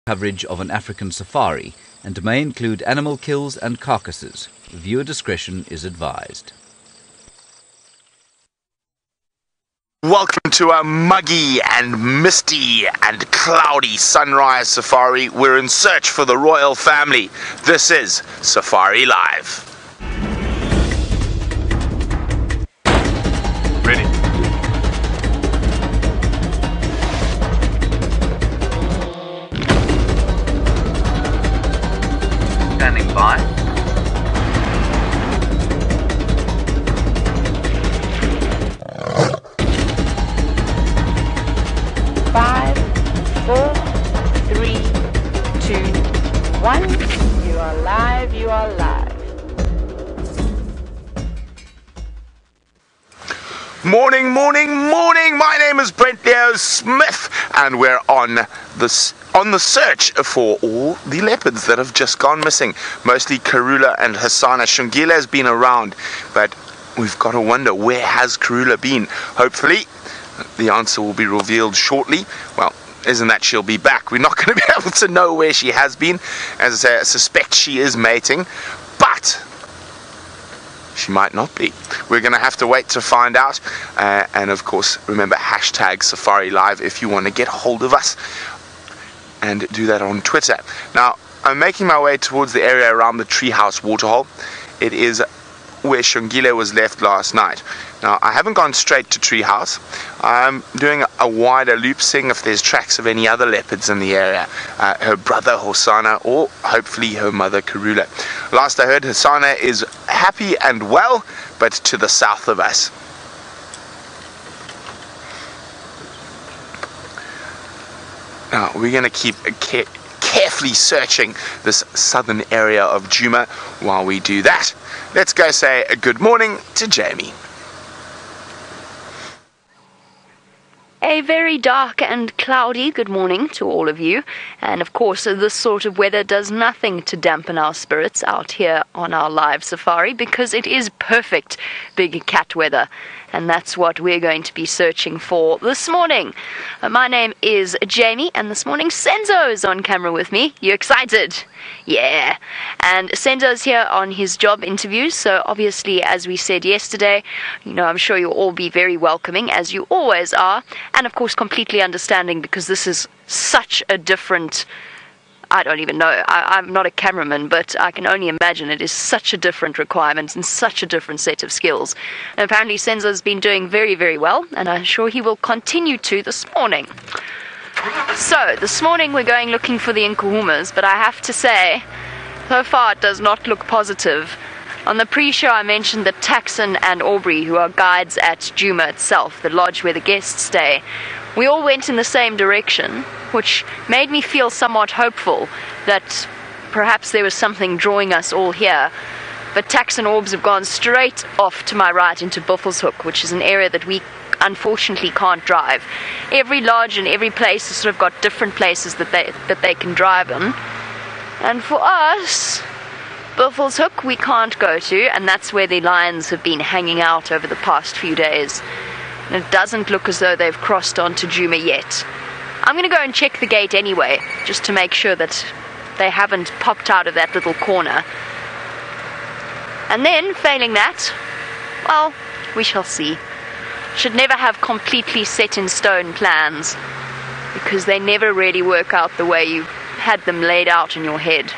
Coverage of an African safari and may include animal kills and carcasses. Viewer discretion is advised. Welcome to a muggy and misty and cloudy sunrise safari. We're in search for the royal family. This is Safari Live. Ready. Standing by. Five, 4, 3, 2, 1. You are live, you are live. Morning, morning, morning. My name is Brent Leo Smith, and we're on the search for all the leopards that have just gone missing. Mostly Karula and Hasana. Shungila has been around, but we've got to wonder, where has Karula been? Hopefully, the answer will be revealed shortly. Well, isn't that she'll be back? We're not going to be able to know where she has been. As I say, I suspect she is mating, but she might not be. We're going to have to wait to find out. And of course, remember, hashtag Safari Live if you want to get hold of us. And do that on Twitter. Now, I'm making my way towards the area around the treehouse waterhole. It is where Shungile was left last night. Now, I haven't gone straight to treehouse. I'm doing a wider loop, seeing if there's tracks of any other leopards in the area. Her brother Hosana, or hopefully her mother Karula. Last I heard, Hosana is happy and well, but to the south of us. Now, we're going to keep carefully searching this southern area of Djuma. While we do that, let's go say a good morning to Jamie. A very dark and cloudy good morning to all of you. And of course, this sort of weather does nothing to dampen our spirits out here on our live safari, because it is perfect big cat weather. And that's what we're going to be searching for this morning. My name is Jamie, and this morning Senzo is on camera with me. You excited? Yeah. And Senzo's here on his job interview, so obviously, as we said yesterday, I'm sure you'll all be very welcoming, as you always are, and of course completely understanding, because this is such a different, I don't even know, I'm not a cameraman, but I can only imagine it is such a different requirement and such a different set of skills. And apparently Senzo's been doing very, very well, and I'm sure he will continue to this morning. So, this morning we're going looking for the Nkuhumas, but I have to say, so far it does not look positive. On the pre-show I mentioned that Taxon and Aubrey, who are guides at Djuma itself, the lodge where the guests stay, we all went in the same direction, which made me feel somewhat hopeful that perhaps there was something drawing us all here. But Tax and Orbs have gone straight off to my right into Buffelshoek, which is an area that we unfortunately can't drive. Every lodge and every place has sort of got different places that they can drive in. And for us, Buffelshoek we can't go to, and that's where the lions have been hanging out over the past few days. And it doesn't look as though they've crossed onto Djuma yet. I'm going to go and check the gate anyway, just to make sure that they haven't popped out of that little corner. And then, failing that, well, we shall see. Should never have completely set in stone plans, because they never really work out the way you had them laid out in your head.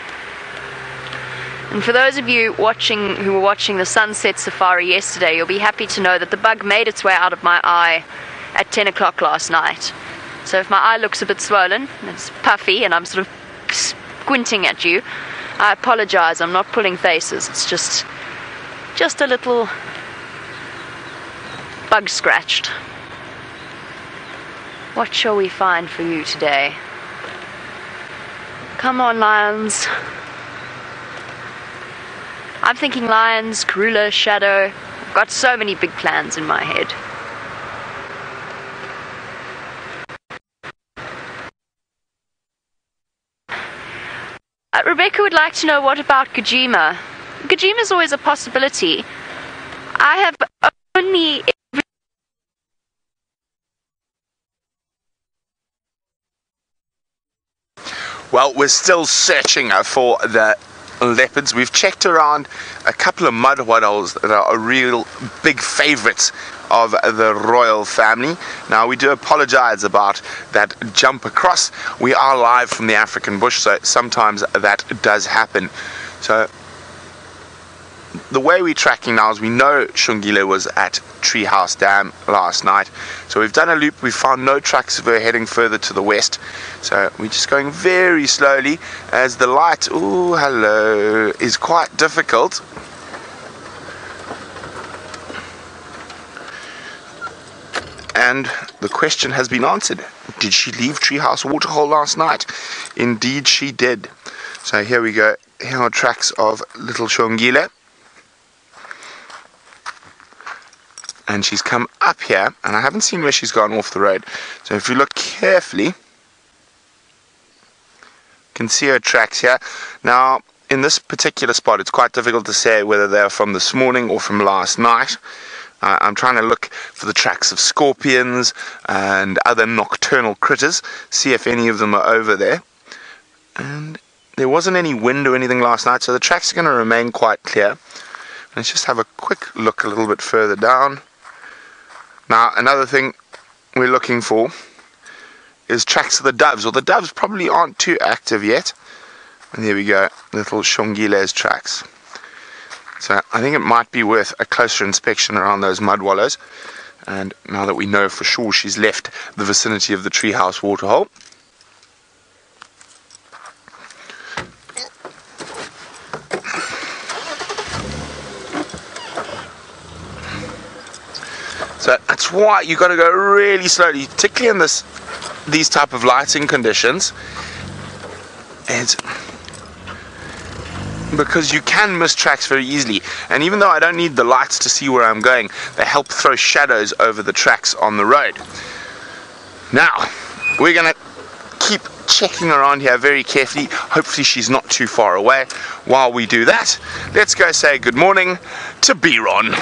And for those of you who were watching the sunset safari yesterday, you'll be happy to know that the bug made its way out of my eye at 10 o'clock last night. So if my eye looks a bit swollen, and it's puffy, and I'm sort of squinting at you, I apologize. I'm not pulling faces. It's just a little bug scratched. What shall we find for you today? Come on, lions. I'm thinking lions, Karula, shadow. I've got so many big plans in my head. Rebecca would like to know, what about Djuma? Djuma is always a possibility. I have only Well, we're still searching for the leopards. We've checked around a couple of mud holes that are real big favorites of the royal family. Now, we do apologize about that jump across. We are live from the African bush, so sometimes that does happen. So the way we're tracking now is we know Shungile was at Treehouse Dam last night, so we've done a loop. We found no tracks of her heading further to the west, so we're just going very slowly as the light, ooh, hello, is quite difficult. And the question has been answered. Did she leave Treehouse Waterhole last night? Indeed she did. So here we go. Here are tracks of little Shungile. And she's come up here, and I haven't seen where she's gone off the road. So if you look carefully, you can see her tracks here. Now, in this particular spot, it's quite difficult to say whether they're from this morning or from last night. I'm trying to look for the tracks of scorpions and other nocturnal critters, see if any of them are over there. And there wasn't any wind or anything last night, so the tracks are going to remain quite clear. Let's just have a quick look a little bit further down. Now, another thing we're looking for is tracks of the doves. Well, the doves probably aren't too active yet. And there we go, little Shungile's tracks. So I think it might be worth a closer inspection around those mud wallows. And now that we know for sure she's left the vicinity of the Treehouse Waterhole. So that's why you got to go really slowly, particularly in these type of lighting conditions. It's because you can miss tracks very easily, and even though I don't need the lights to see where I'm going, they help throw shadows over the tracks on the road. Now we're gonna keep checking around here very carefully. Hopefully she's not too far away. While we do that, let's go say good morning to Byron.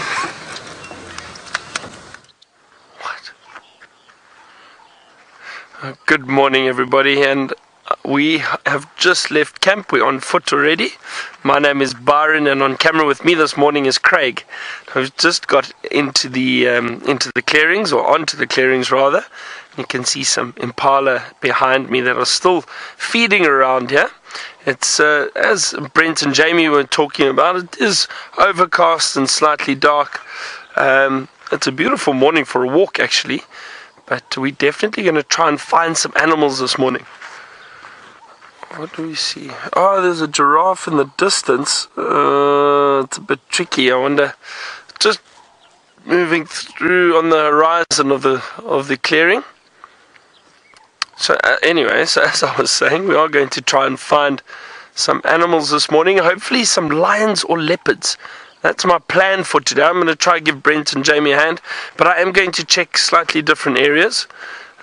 Good morning, everybody, and we have just left camp. We're on foot already. My name is Byron, and on camera with me this morning is Craig. I've just got into the clearings, or onto the clearings rather. You can see some Impala behind me that are still feeding around here. It's as Brent and Jamie were talking about, it is overcast and slightly dark. It's a beautiful morning for a walk, actually. But we're definitely going to try and find some animals this morning. What do we see? Oh, there's a giraffe in the distance. It's a bit tricky. I wonder. Just moving through on the horizon of the clearing. So anyway, so as I was saying, we are going to try and find some animals this morning. Hopefully some lions or leopards. That's my plan for today. I'm going to try and give Brent and Jamie a hand, but I am going to check slightly different areas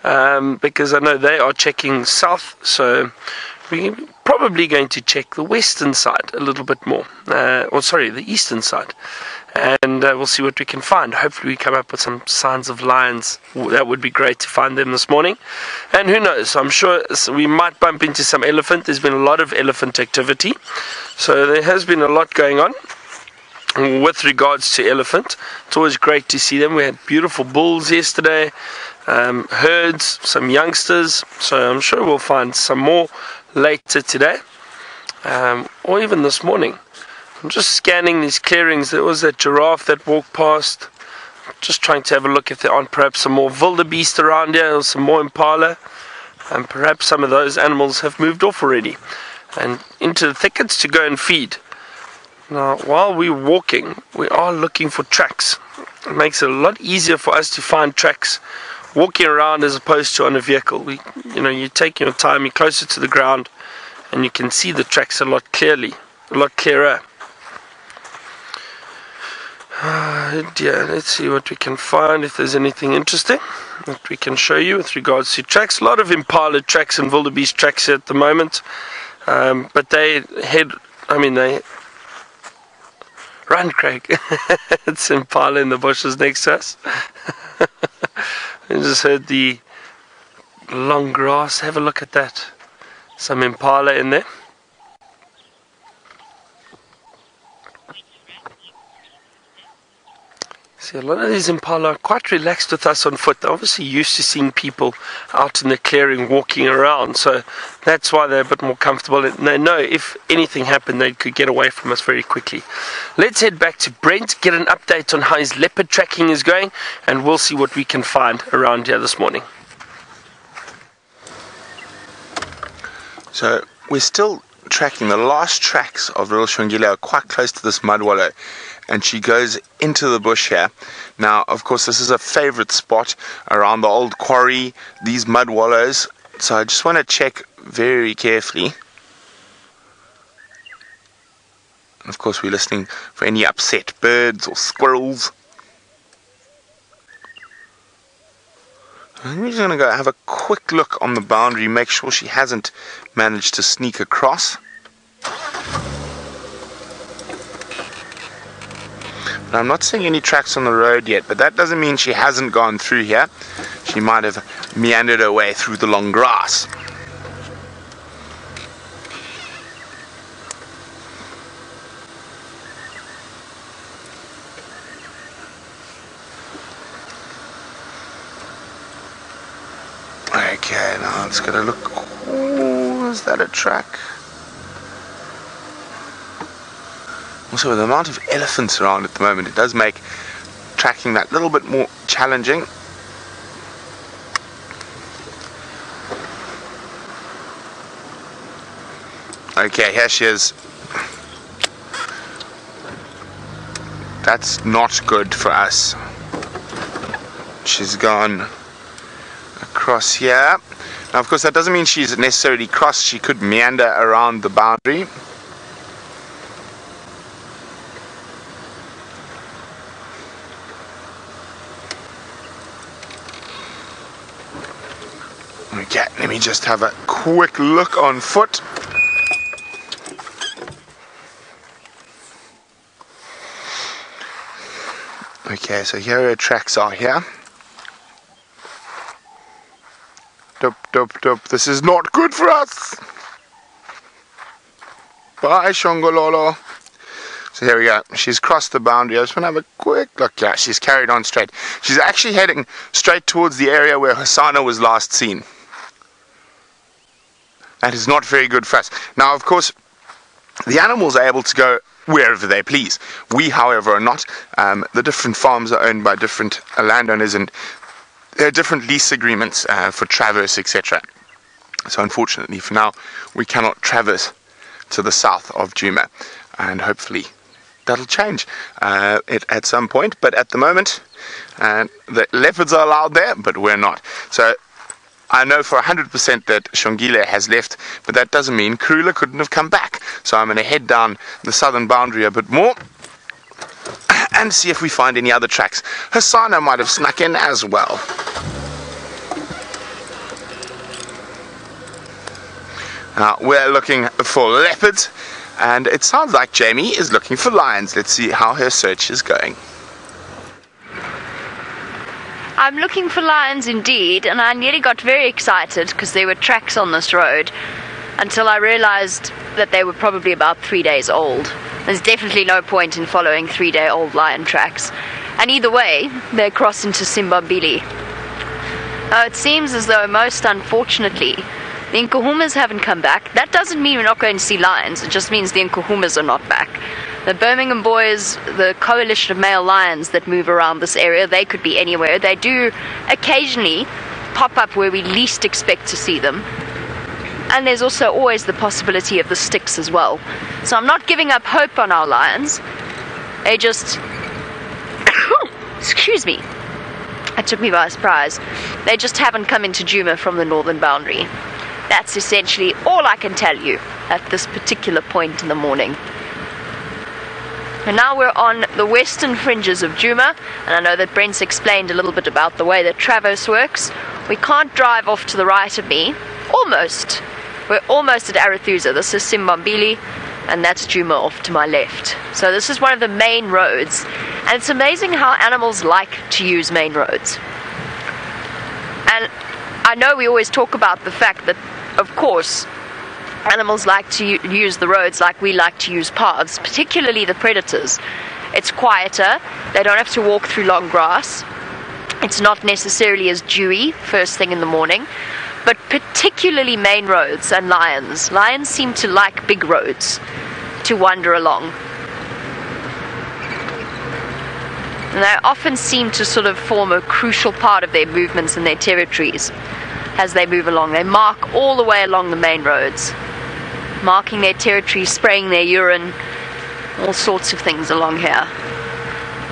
because I know they are checking south, so we're probably going to check the western side a little bit more, the eastern side, and we'll see what we can find. Hopefully we come up with some signs of lions. That would be great to find them this morning, and who knows, I'm sure we might bump into some elephant. There's been a lot of elephant activity, so there has been a lot going on with regards to elephant. It's always great to see them. We had beautiful bulls yesterday, herds, some youngsters, so I'm sure we'll find some more later today, or even this morning. I'm just scanning these clearings. There was that giraffe that walked past. Just trying to have a look if there aren't perhaps some more wildebeest around here, or some more Impala, and perhaps some of those animals have moved off already and into the thickets to go and feed. Now, while we're walking, we are looking for tracks. It makes it a lot easier for us to find tracks walking around as opposed to on a vehicle. You take your time, you're closer to the ground, and you can see the tracks a lot clearer. Dear, let's see what we can find, if there's anything interesting that we can show you with regards to tracks. A lot of Impala tracks and wildebeest tracks here at the moment, but they run, Craig. It's Impala in the bushes next to us. I just heard the long grass. Have a look at that. some Impala in there. See, a lot of these Impala are quite relaxed with us on foot. They're obviously used to seeing people out in the clearing walking around, so that's why they're a bit more comfortable. And they know if anything happened, they could get away from us very quickly. Let's head back to Brent, get an update on how his leopard tracking is going, and we'll see what we can find around here this morning. So we're still tracking. The last tracks of little Shongile are quite close to this mud wallow, and she goes into the bush here. Now, of course, this is a favorite spot around the old quarry, these mud wallows. So I just want to check very carefully. And of course, we're listening for any upset birds or squirrels. I'm just going to go have a quick look on the boundary, make sure she hasn't managed to sneak across. Now, I'm not seeing any tracks on the road yet, but that doesn't mean she hasn't gone through here. She might have meandered her way through the long grass. Okay, now let's get a look. Oh, is that a track? Also, with the amount of elephants around at the moment, it does make tracking that little bit more challenging. Okay, here she is. That's not good for us. She's gone across here. Now, of course, that doesn't mean she's necessarily crossed. She could meander around the boundary. Okay, let me just have a quick look on foot. Okay, so here her tracks are here. Dup, dup, dup. This is not good for us. Bye, Shongololo. So here we go. She's crossed the boundary. I just want to have a quick look. Yeah, she's carried on straight. She's actually heading straight towards the area where Hasana was last seen. That is not very good for us. Now, of course, the animals are able to go wherever they please. We, however, are not. The different farms are owned by different landowners, and there are different lease agreements for traverse, etc. So unfortunately, for now, we cannot traverse to the south of Djuma, and hopefully that'll change at some point. But at the moment, the leopards are allowed there, but we're not. So I know for 100% that Shongile has left, but that doesn't mean Karula couldn't have come back. So I'm going to head down the southern boundary a bit more and see if we find any other tracks. Hasana might have snuck in as well. Now, we're looking for leopards, and it sounds like Jamie is looking for lions. Let's see how her search is going. I'm looking for lions indeed, and I nearly got very excited because there were tracks on this road until I realized that they were probably about 3 days old. There's definitely no point in following 3-day-old lion tracks, and either way they cross into Simbambili. Now, it seems as though, most unfortunately, the Nkuhumas haven't come back. That doesn't mean we're not going to see lions, it just means the Nkuhumas are not back. The Birmingham boys, the coalition of male lions that move around this area, they could be anywhere. They do occasionally pop up where we least expect to see them. And there's also always the possibility of the sticks as well. So I'm not giving up hope on our lions. They just... excuse me. That took me by surprise. They just haven't come into Djuma from the northern boundary. That's essentially all I can tell you at this particular point in the morning. And now we're on the western fringes of Djuma, and I know that Brent's explained a little bit about the way that traverse works. We can't drive off to the right of me. Almost. We're almost at Arathusa. This is Simbambili, and that's Djuma off to my left. So this is one of the main roads, and it's amazing how animals like to use main roads. And I know we always talk about the fact that, of course, animals like to use the roads like we like to use paths, particularly the predators. It's quieter, they don't have to walk through long grass, it's not necessarily as dewy first thing in the morning, but particularly main roads and lions. Lions seem to like big roads to wander along. And they often seem to sort of form a crucial part of their movements and their territories as they move along. They mark all the way along the main roads, marking their territory, spraying their urine, all sorts of things along here.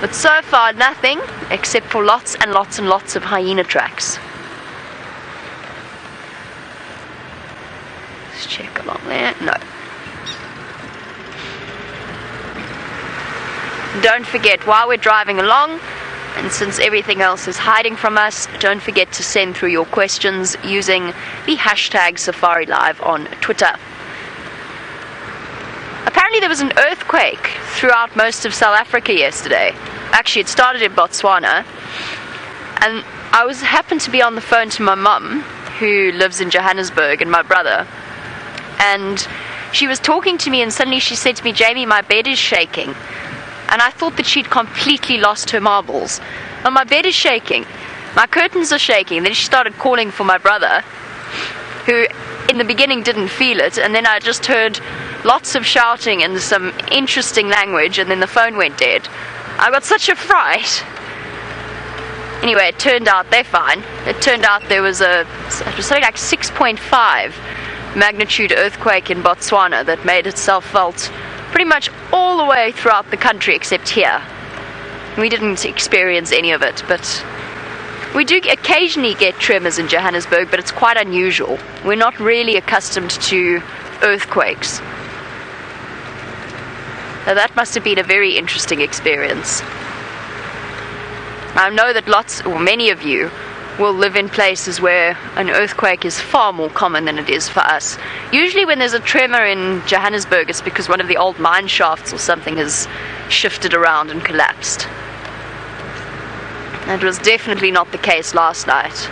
But so far nothing, except for lots and lots and lots of hyena tracks. Let's check along there. No. Don't forget, while we're driving along, and since everything else is hiding from us, don't forget to send through your questions using the hashtag #SafariLive on Twitter. Apparently there was an earthquake throughout most of South Africa yesterday. Actually, it started in Botswana, and I happened to be on the phone to my mum, who lives in Johannesburg, and my brother, and she was talking to me, and suddenly she said to me, "Jamie, my bed is shaking." And I thought that she'd completely lost her marbles. And my bed is shaking, my curtains are shaking. Then she started calling for my brother, who in the beginning didn't feel it, and then I just heard lots of shouting and some interesting language, and then the phone went dead. I got such a fright. Anyway, it turned out they're fine. It turned out it was something like 6.5 magnitude earthquake in Botswana that made itself felt pretty much all the way throughout the country except here. We didn't experience any of it, but we do occasionally get tremors in Johannesburg, but it's quite unusual. We're not really accustomed to earthquakes. Now that must have been a very interesting experience. I know that many of you will live in places where an earthquake is far more common than it is for us. Usually when there's a tremor in Johannesburg, it's because one of the old mine shafts or something has shifted around and collapsed. That was definitely not the case last night.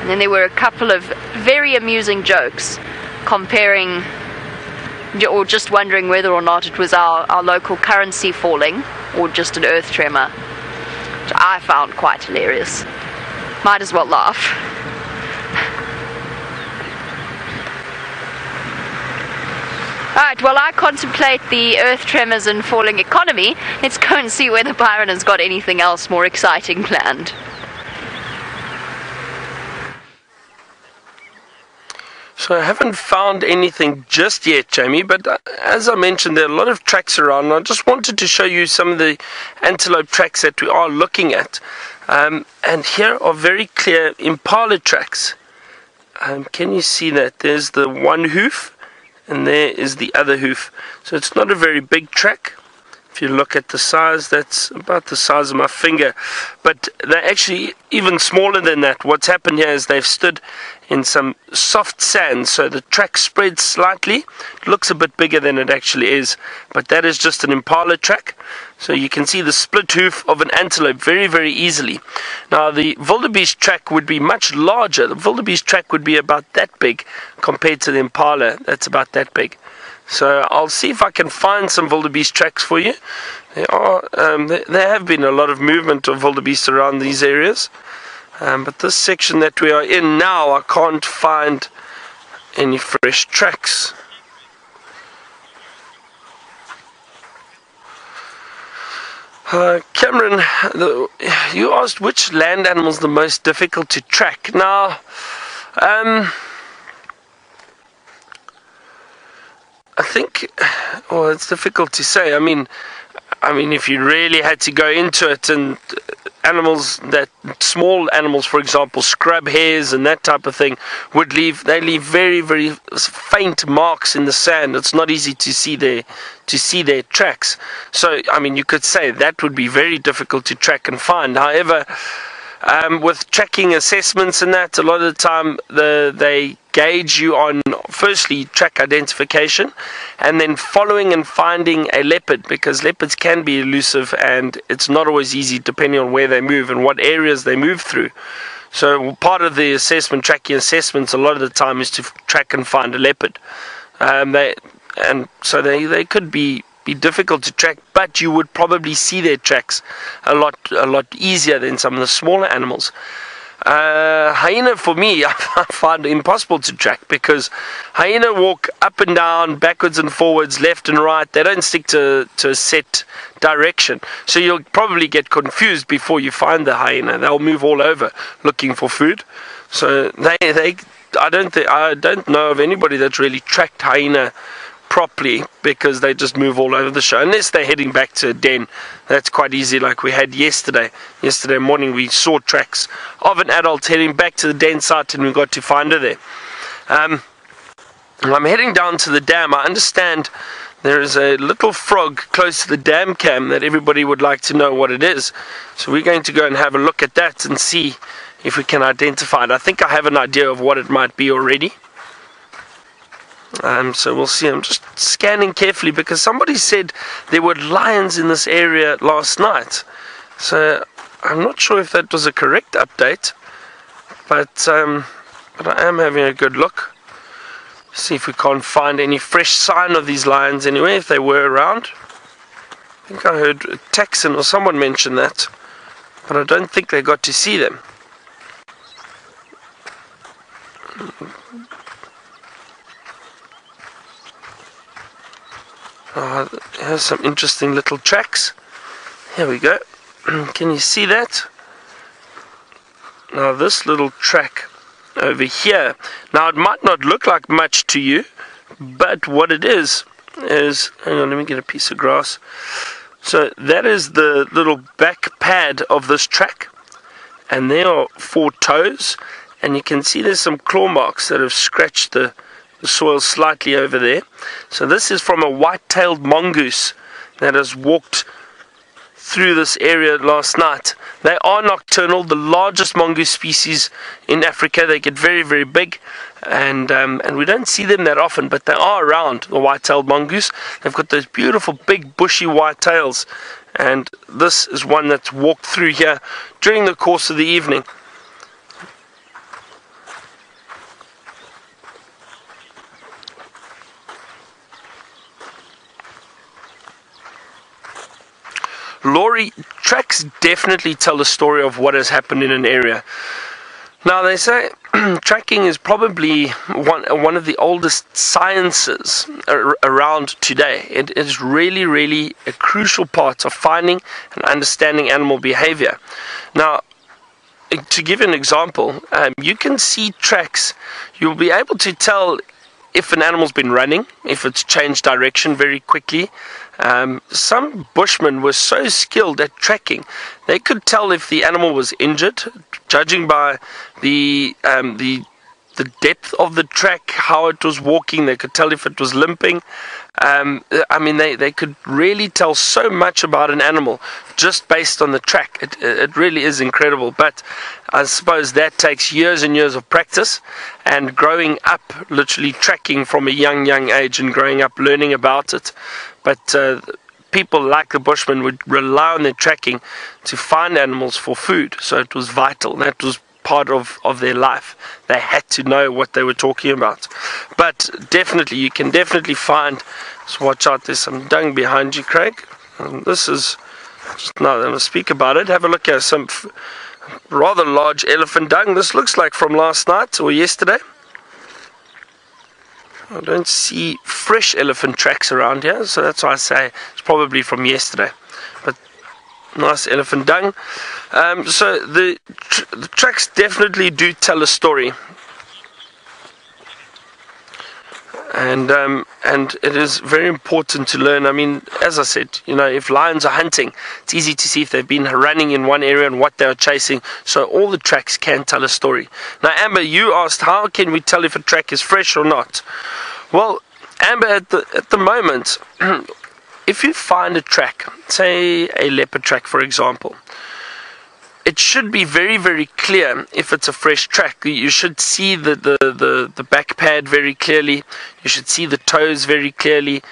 And then there were a couple of very amusing jokes comparing, or just wondering whether or not it was our local currency falling or just an earth tremor, which I found quite hilarious. Might as well laugh. Alright, while I contemplate the earth tremors and falling economy, let's go and see whether Byron has got anything else more exciting planned. So I haven't found anything just yet, Jamie, but as I mentioned, there are a lot of tracks around, and I just wanted to show you some of the antelope tracks that we are looking at. And here are very clear Impala tracks. Can you see that? There's the one hoof, and there is the other hoof. So it's not a very big track. If you look at the size, that's about the size of my finger, but they're actually even smaller than that. What's happened here is they've stood in some soft sand, so the track spreads slightly. It looks a bit bigger than it actually is, but that is just an Impala track. So you can see the split hoof of an antelope very, very easily. Now the wildebeest track would be much larger. The wildebeest track would be about that big compared to the Impala. That's about that big. So I'll see if I can find some wildebeest tracks for you. There have been a lot of movement of wildebeest around these areas. But this section that we are in now, I can't find any fresh tracks. Cameron, you asked which land animal is the most difficult to track. Now, I think, well, it's difficult to say. I mean, if you really had to go into it, and small animals, for example, scrub hares and that type of thing, leave very, very faint marks in the sand. It's not easy to see their tracks. So, I mean, you could say that would be very difficult to track and find. However, with tracking assessments and that, a lot of the time they gauge you on, firstly, track identification, and then following and finding a leopard, because leopards can be elusive and it's not always easy depending on where they move and what areas they move through. So part of the assessment, tracking assessments, a lot of the time is to track and find a leopard. They could be difficult to track, but you would probably see their tracks a lot easier than some of the smaller animals. Hyena, for me, I find impossible to track, because hyena walk up and down, backwards and forwards, left and right. They don't stick to a set direction, so you'll probably get confused before you find the hyena. They'll move all over looking for food. So I don't know of anybody that's really tracked hyena properly, because they just move all over the show, unless they're heading back to a den. That's quite easy, like we had yesterday morning. We saw tracks of an adult heading back to the den site, and we got to find her there. I'm heading down to the dam. I understand there is a little frog close to the dam cam that everybody would like to know what it is, so we're going to go and have a look at that and see if we can identify it. I think I have an idea of what it might be already. So we'll see. I'm just scanning carefully, because somebody said there were lions in this area last night. So I'm not sure if that was a correct update, but I am having a good look. See if we can't find any fresh sign of these lions anywhere, if they were around. I think I heard a Texan or someone mention that, but I don't think they got to see them. Here's some interesting little tracks. Here we go. Can you see that? Now this little track over here, now it might not look like much to you, but what it is, hang on, let me get a piece of grass. So that is the little back pad of this track, and there are 4 toes, and you can see there's some claw marks that have scratched the soil slightly over there. So this is from a white-tailed mongoose that has walked through this area last night. They are nocturnal, the largest mongoose species in Africa. They get very, very big, and we don't see them that often, but they are around, the white-tailed mongoose. They've got those beautiful big bushy white tails, and this is one that's walked through here during the course of the evening. Lorry tracks definitely tell a story of what has happened in an area. Now they say tracking is probably one of the oldest sciences around today. It is really, really a crucial part of finding and understanding animal behavior. Now, to give you an example, you can see tracks. You'll be able to tell if an animal's been running, if it's changed direction very quickly. Some bushmen were so skilled at tracking, they could tell if the animal was injured, judging by the depth of the track, how it was walking. They could tell if it was limping. They could really tell so much about an animal just based on the track. It really is incredible, but I suppose that takes years and years of practice and growing up, literally tracking from a young age and growing up learning about it. But people like the Bushmen would rely on their tracking to find animals for food, so it was vital. That was part of their life. They had to know what they were talking about. But definitely, you can definitely find, so watch out, there's some dung behind you, Craig. And this is, just now I'm going to speak about it. Have a look at some rather large elephant dung. This looks like from last night or yesterday. I don't see fresh elephant tracks around here, so that's why I say it's probably from yesterday. But nice elephant dung. So the tracks definitely do tell a story, and it is very important to learn. I mean, as I said, if lions are hunting, it's easy to see if they've been running in one area and what they are chasing. So all the tracks can tell a story. Now, Amber, you asked, how can we tell if a track is fresh or not? Well, Amber, at the moment, if you find a track, say a leopard track, for example, it should be very, very clear if it's a fresh track. You should see the back pad very clearly. You should see the toes very clearly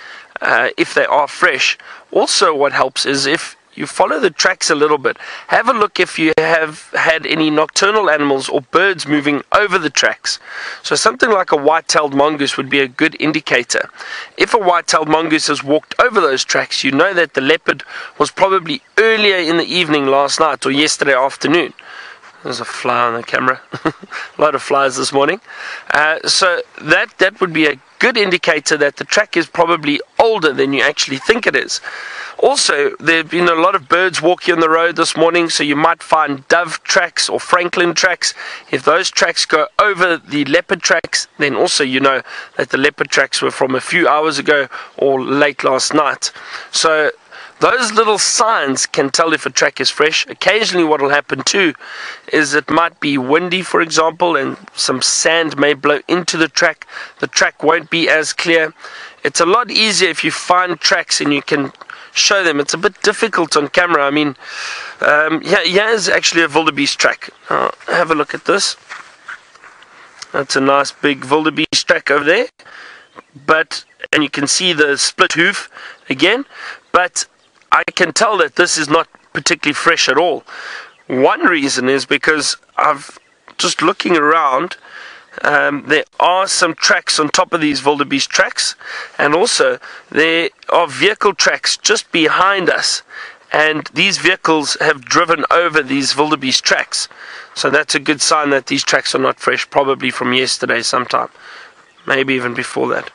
if they are fresh. Also, what helps is if you follow the tracks a little bit. Have a look if you have had any nocturnal animals or birds moving over the tracks. So something like a white-tailed mongoose would be a good indicator. If a white-tailed mongoose has walked over those tracks, you know that the leopard was probably earlier in the evening last night or yesterday afternoon. There's a fly on the camera. A lot of flies this morning. So that would be a good indicator that the track is probably older than you actually think it is. Also, there have been a lot of birds walking on the road this morning, so you might find dove tracks or francolin tracks. If those tracks go over the leopard tracks, then also you know that the leopard tracks were from a few hours ago or late last night. So those little signs can tell if a track is fresh. Occasionally what will happen too is it might be windy, for example, and some sand may blow into the track. The track won't be as clear. It's a lot easier if you find tracks and you can show them. It's a bit difficult on camera. I mean, here's actually a wildebeest track. Have a look at this. That's a nice big wildebeest track over there. And you can see the split hoof again. But I can tell that this is not particularly fresh at all. One reason is because I've just looking around, there are some tracks on top of these wildebeest tracks, and also there are vehicle tracks just behind us, and these vehicles have driven over these wildebeest tracks. So that's a good sign that these tracks are not fresh, probably from yesterday sometime, maybe even before that.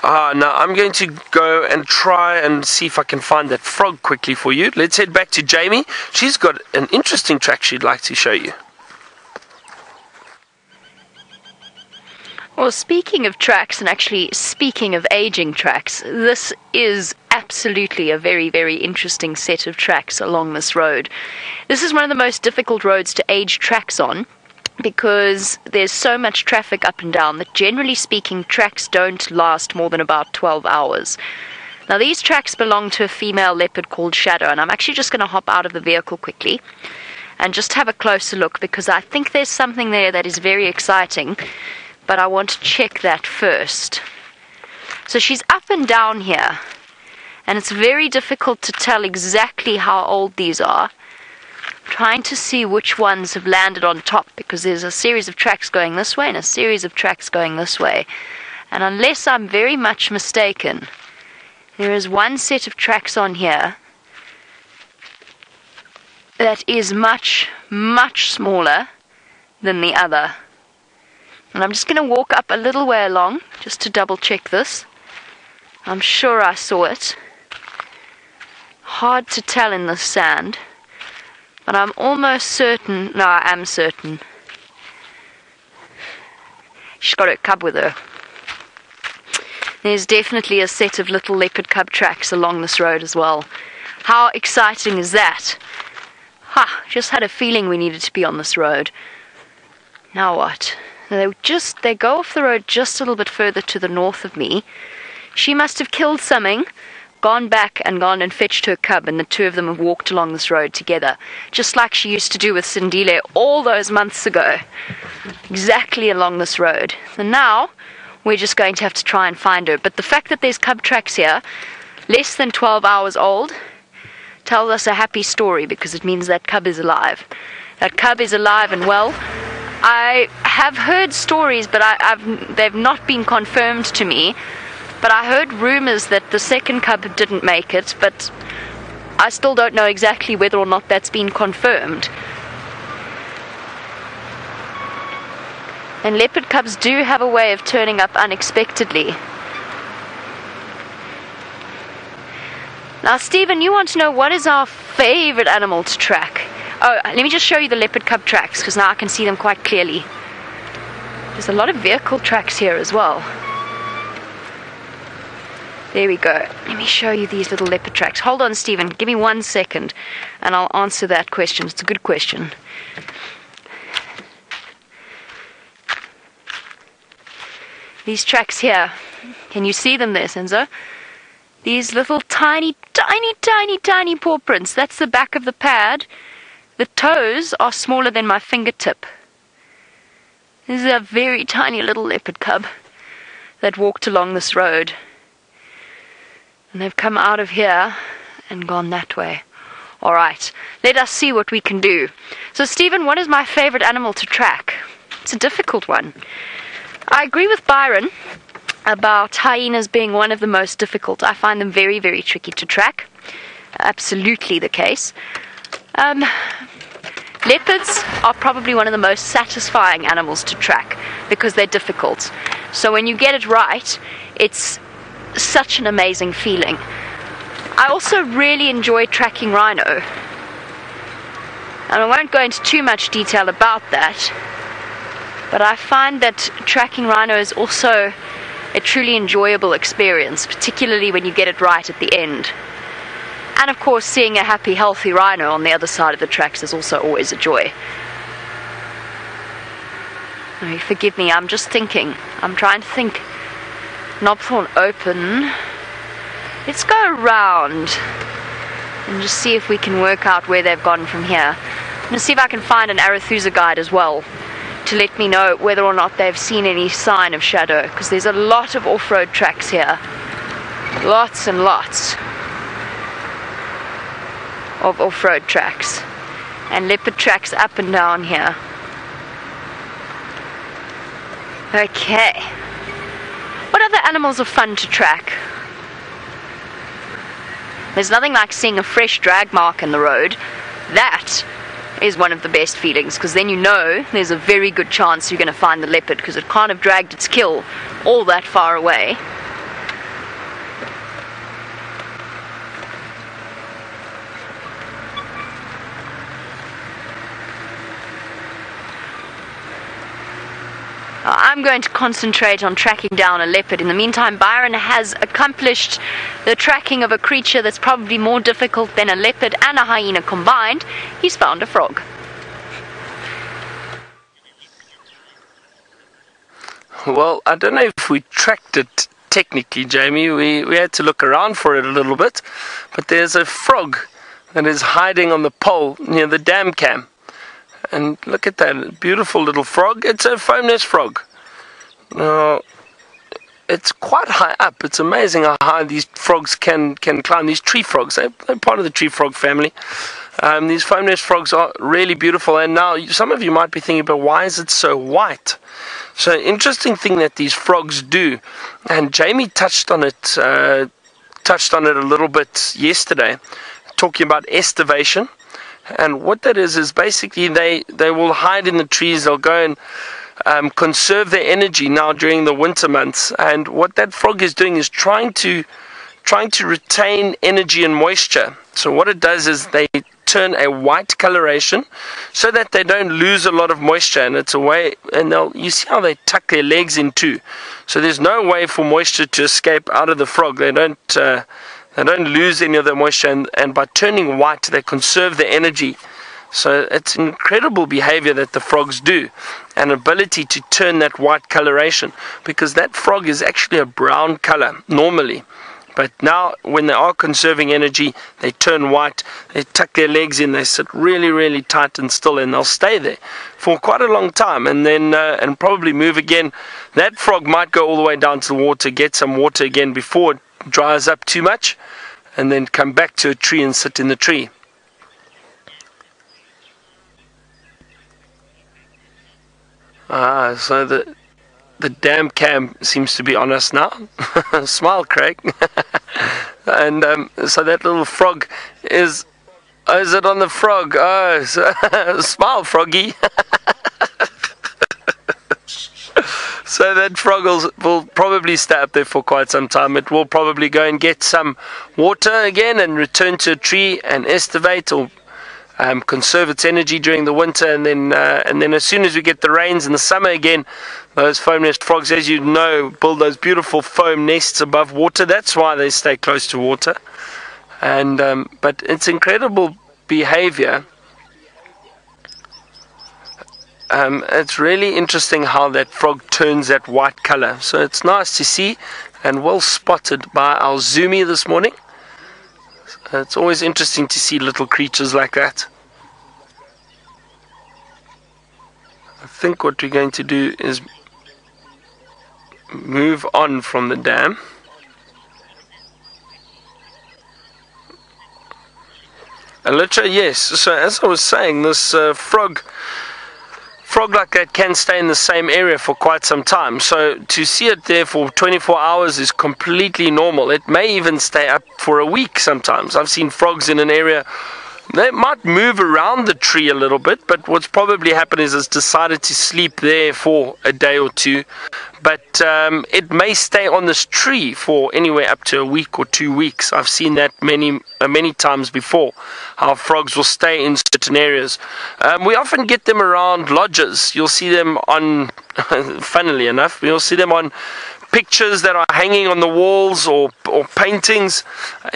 Now I'm going to go and try and see if I can find that frog quickly for you. Let's head back to Jamie. She's got an interesting track she'd like to show you. Well, speaking of tracks, and actually speaking of aging tracks, this is absolutely a very, very interesting set of tracks along this road. This is one of the most difficult roads to age tracks on, because there's so much traffic up and down that, generally speaking, tracks don't last more than about 12 hours. Now, these tracks belong to a female leopard called Shadow, and I'm actually just going to hop out of the vehicle quickly and just have a closer look, because I think there's something there that is very exciting, but I want to check that first. So she's up and down here, and it's very difficult to tell exactly how old these are. Trying to see which ones have landed on top, because there's a series of tracks going this way and a series of tracks going this way. And unless I'm very much mistaken, there is one set of tracks on here that is much, much smaller than the other. And I'm just going to walk up a little way along just to double check this. I'm sure I saw it. Hard to tell in the sand. But I'm almost certain, no, I am certain. She's got her cub with her. There's definitely a set of little leopard cub tracks along this road as well. How exciting is that? Just had a feeling we needed to be on this road. Now what? They go off the road just a little bit further to the north of me. She must have killed something, gone back and gone and fetched her cub, and the two of them have walked along this road together, just like she used to do with Sindile all those months ago, exactly along this road. And now we're just going to have to try and find her. But the fact that there's cub tracks here, less than 12 hours old, tells us a happy story, because it means that cub is alive. That cub is alive and well. I have heard stories, but they've not been confirmed to me. But I heard rumors that the second cub didn't make it, but I still don't know exactly whether or not that's been confirmed. And leopard cubs do have a way of turning up unexpectedly. Now, Stephen, you want to know what is our favorite animal to track? Oh, let me just show you the leopard cub tracks, because now I can see them quite clearly. There's a lot of vehicle tracks here as well. There we go. Let me show you these little leopard tracks. Hold on, Stephen. Give me 1 second, and I'll answer that question. It's a good question. These tracks here. Can you see them there, Senzo? These little tiny, tiny, tiny, tiny paw prints. That's the back of the pad. The toes are smaller than my fingertip. This is a very tiny little leopard cub that walked along this road. And they've come out of here and gone that way. Alright, let us see what we can do. So Stephen, what is my favorite animal to track? It's a difficult one. I agree with Byron about hyenas being one of the most difficult. I find them very, very tricky to track. Absolutely the case. Leopards are probably one of the most satisfying animals to track because they're difficult. So when you get it right, it's such an amazing feeling. I also really enjoy tracking rhino. And I won't go into too much detail about that, but I find that tracking rhino is also a truly enjoyable experience, particularly when you get it right at the end. And of course, seeing a happy, healthy rhino on the other side of the tracks is also always a joy. Oh, forgive me, I'm just thinking. I'm trying to think. Knobthorn open. Let's go around and just see if we can work out where they've gone from here. I'm going to see if I can find an Arathusa guide as well to let me know whether or not they've seen any sign of shadow, because there's a lot of off-road tracks here. Lots and lots of off-road tracks and leopard tracks up and down here. Okay. What other animals are fun to track? There's nothing like seeing a fresh drag mark in the road. That is one of the best feelings, because then you know there's a very good chance you're going to find the leopard, because it can't have dragged its kill all that far away. I'm going to concentrate on tracking down a leopard. In the meantime, Byron has accomplished the tracking of a creature that's probably more difficult than a leopard and a hyena combined. He's found a frog. Well, I don't know if we tracked it technically, Jamie. We had to look around for it a little bit. But there's a frog that is hiding on the pole near the dam cam. And look at that beautiful little frog. It's a foam nest frog. Now, it's quite high up. It's amazing how high these frogs can climb. These tree frogs, they're part of the tree frog family. These foam nest frogs are really beautiful. And now some of you might be thinking, but why is it so white? So interesting thing that these frogs do, and Jamie touched on it a little bit yesterday, talking about estivation. And what that is basically they will hide in the trees. They'll go and conserve their energy now during the winter months. And what that frog is doing is trying to retain energy and moisture. So what it does is they turn a white coloration so that they don't lose a lot of moisture. And it's a way, and you see how they tuck their legs in too. So there's no way for moisture to escape out of the frog. They don't lose any of the moisture, and by turning white, they conserve the energy. So it's incredible behavior that the frogs do, an ability to turn that white coloration, because that frog is actually a brown color normally. But now, when they are conserving energy, they turn white, they tuck their legs in, they sit really, really tight and still, and they'll stay there for quite a long time, and then and probably move again. That frog might go all the way down to the water, get some water again before it dries up too much, and then come back to a tree and sit in the tree. So the dam cam seems to be on us now. Smile, Craig. And so that little frog is it on the frog? Oh, smile, froggy. So that frog will probably stay up there for quite some time. It will probably go and get some water again and return to a tree and estivate, or conserve its energy during the winter, and then as soon as we get the rains in the summer again, those foam nest frogs, as you know, build those beautiful foam nests above water. That's why they stay close to water. And but it's incredible behavior. It's really interesting how that frog turns that white color. So it's nice to see, and well spotted by our Zoomy this morning. It's always interesting to see little creatures like that. I think what we're going to do is move on from the dam. Literally, yes. So as I was saying, this frog like that can stay in the same area for quite some time. So to see it there for 24 hours is completely normal. It may even stay up for a week sometimes. I've seen frogs in an area. They might move around the tree a little bit, but what's probably happened is it's decided to sleep there for a day or two. But it may stay on this tree for anywhere up to a week or 2 weeks. I've seen that many times before, how frogs will stay in certain areas. We often get them around lodges. You'll see them on, funnily enough, you'll see them on pictures that are hanging on the walls or paintings.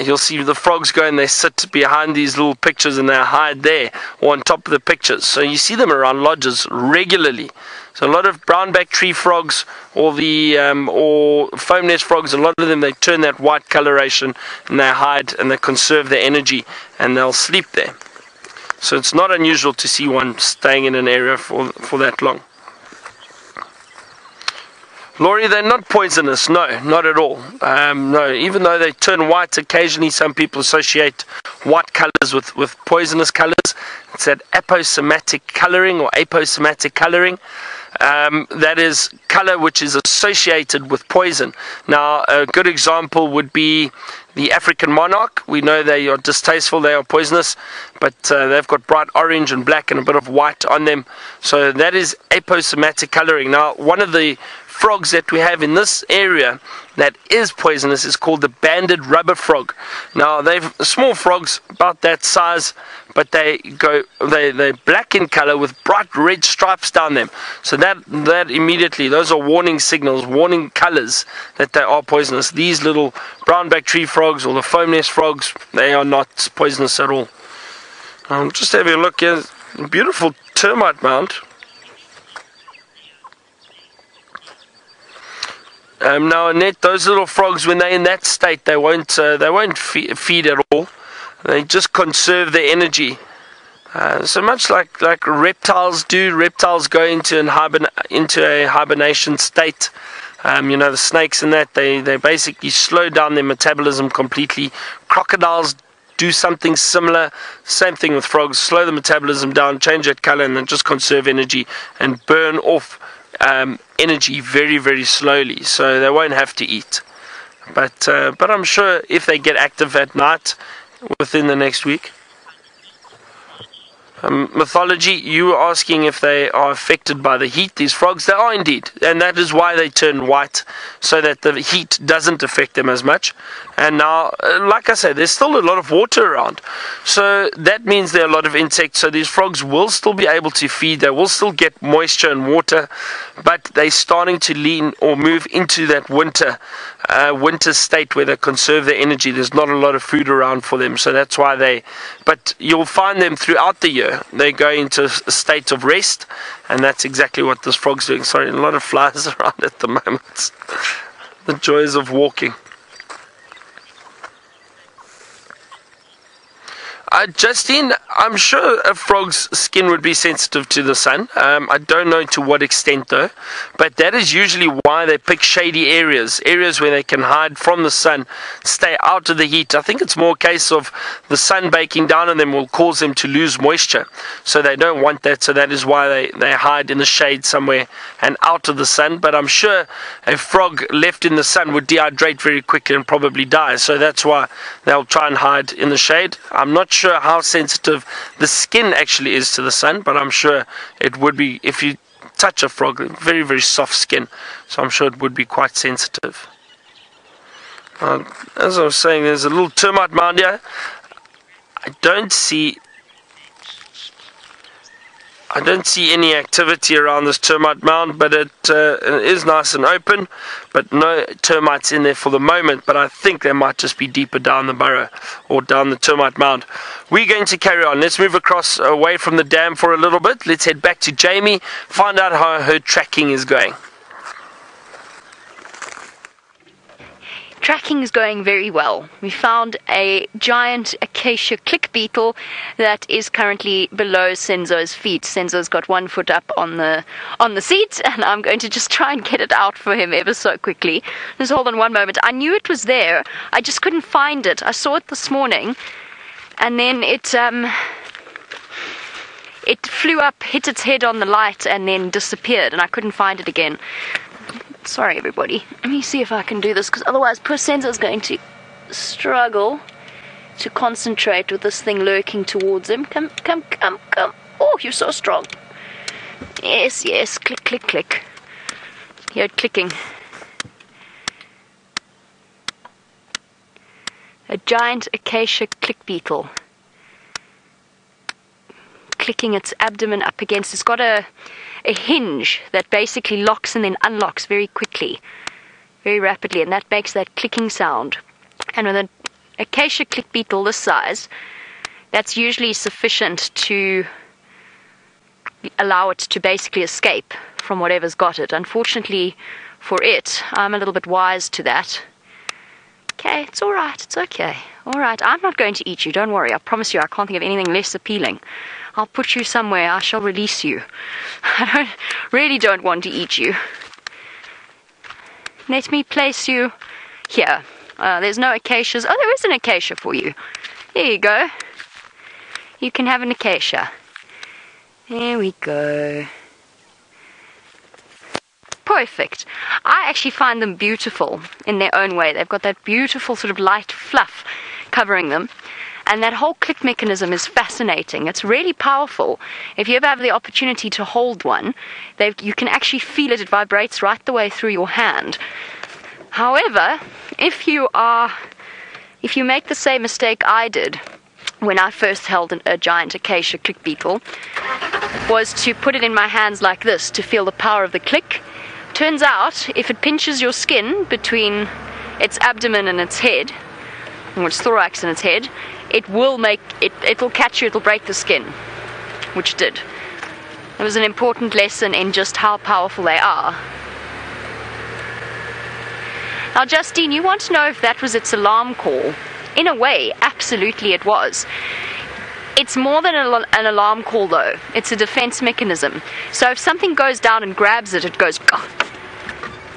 You'll see the frogs go and they sit behind these little pictures and they hide there or on top of the pictures. So you see them around lodges regularly. So a lot of brown-backed tree frogs or the or foam nest frogs, a lot of them, they turn that white coloration and they hide and they conserve their energy and they'll sleep there. So it's not unusual to see one staying in an area for that long. Laurie, they're not poisonous, no, not at all. No, even though they turn white, occasionally some people associate white colors with poisonous colors. It's that aposematic coloring or aposematic coloring. That is color which is associated with poison. Now, a good example would be the African monarch. We know they are distasteful, they are poisonous, but they've got bright orange and black and a bit of white on them. So that is aposematic coloring. Now, one of the frogs that we have in this area that is poisonous is called the banded rubber frog. Now, they're small frogs about that size, but they're black in color with bright red stripes down them. So that immediately, those are warning signals, warning colors that they are poisonous. These little brown-backed tree frogs or the foam nest frogs, they are not poisonous at all. I'm just having a look here. Beautiful termite mound. Now, Annette, those little frogs, when they're in that state, they won't feed at all. They just conserve their energy. So much like reptiles do. Reptiles go into a hibernation state. The snakes and that, they basically slow down their metabolism completely. Crocodiles do something similar. Same thing with frogs. Slow the metabolism down, change that color, and then just conserve energy and burn off energy very, very slowly, so they won't have to eat. But I'm sure if they get active at night within the next week. Mythology, you were asking if they are affected by the heat. These frogs, they are indeed, and that is why they turn white, so that the heat doesn't affect them as much. And now, like I said, there's still a lot of water around, so that means there are a lot of insects. So these frogs will still be able to feed, they will still get moisture and water, but they're starting to lean or move into that winter state where they conserve their energy. There's not a lot of food around for them, so that's why but you'll find them throughout the year. They go into a state of rest, and that's exactly what this frog's doing. Sorry, a lot of flies around at the moment. The joys of walking. Justine, I'm sure a frog's skin would be sensitive to the sun. I don't know to what extent though, but that is usually why they pick shady areas where they can hide from the sun, stay out of the heat. I think it's more a case of the sun baking down on them will cause them to lose moisture, so they don't want that. So that is why they hide in the shade somewhere and out of the sun. But I'm sure a frog left in the sun would dehydrate very quickly and probably die, so that's why they'll try and hide in the shade. I'm not sure how sensitive the skin actually is to the sun, but I'm sure it would be, if you touch a frog, very, very soft skin, so I'm sure it would be quite sensitive. As I was saying, there's a little termite mound here. I don't see any activity around this termite mound, but it is nice and open, but no termites in there for the moment. But I think they might just be deeper down the burrow or down the termite mound. We're going to carry on. Let's move across away from the dam for a little bit. Let's head back to Jamie, find out how her tracking is going. Tracking is going very well. We found a giant acacia click beetle that is currently below Senzo's feet. Senzo's got 1 foot up on the seat, and I'm going to just try and get it out for him ever so quickly. Just hold on one moment. I knew it was there. I just couldn't find it. I saw it this morning, and then it flew up, hit its head on the light, and then disappeared, and I couldn't find it again. Sorry, everybody. Let me see if I can do this, because otherwise poor Senzo's going to struggle to concentrate with this thing lurking towards him. Come. Oh, you're so strong. Yes. Click, click, click. Hear it clicking. A giant acacia click beetle. Clicking its abdomen up against. It's got a hinge that basically locks and then unlocks very quickly, very rapidly, and that makes that clicking sound. And with an acacia click beetle this size, that's usually sufficient to allow it to basically escape from whatever's got it. Unfortunately for it, I'm a little bit wise to that. Okay, it's alright, it's okay. Alright, I'm not going to eat you, don't worry. I promise you, I can't think of anything less appealing. I'll put you somewhere, I shall release you. I really don't want to eat you. Let me place you here. There's no acacias. Oh, there is an acacia for you. There you go. You can have an acacia. There we go. Perfect. I actually find them beautiful in their own way. They've got that beautiful sort of light fluff covering them. And that whole click mechanism is fascinating. It's really powerful. If you ever have the opportunity to hold one, you can actually feel it. It vibrates right the way through your hand. However, if you make the same mistake I did when I first held a giant acacia click beetle, was to put it in my hands like this to feel the power of the click. Turns out, if it pinches your skin between its abdomen and its head, or its thorax and its head, it'll catch you, it'll break the skin, which did. It was an important lesson in just how powerful they are. Now, Justine, you want to know if that was its alarm call? In a way, absolutely it was. It's more than an alarm call, though. It's a defense mechanism. So if something goes down and grabs it, it goes,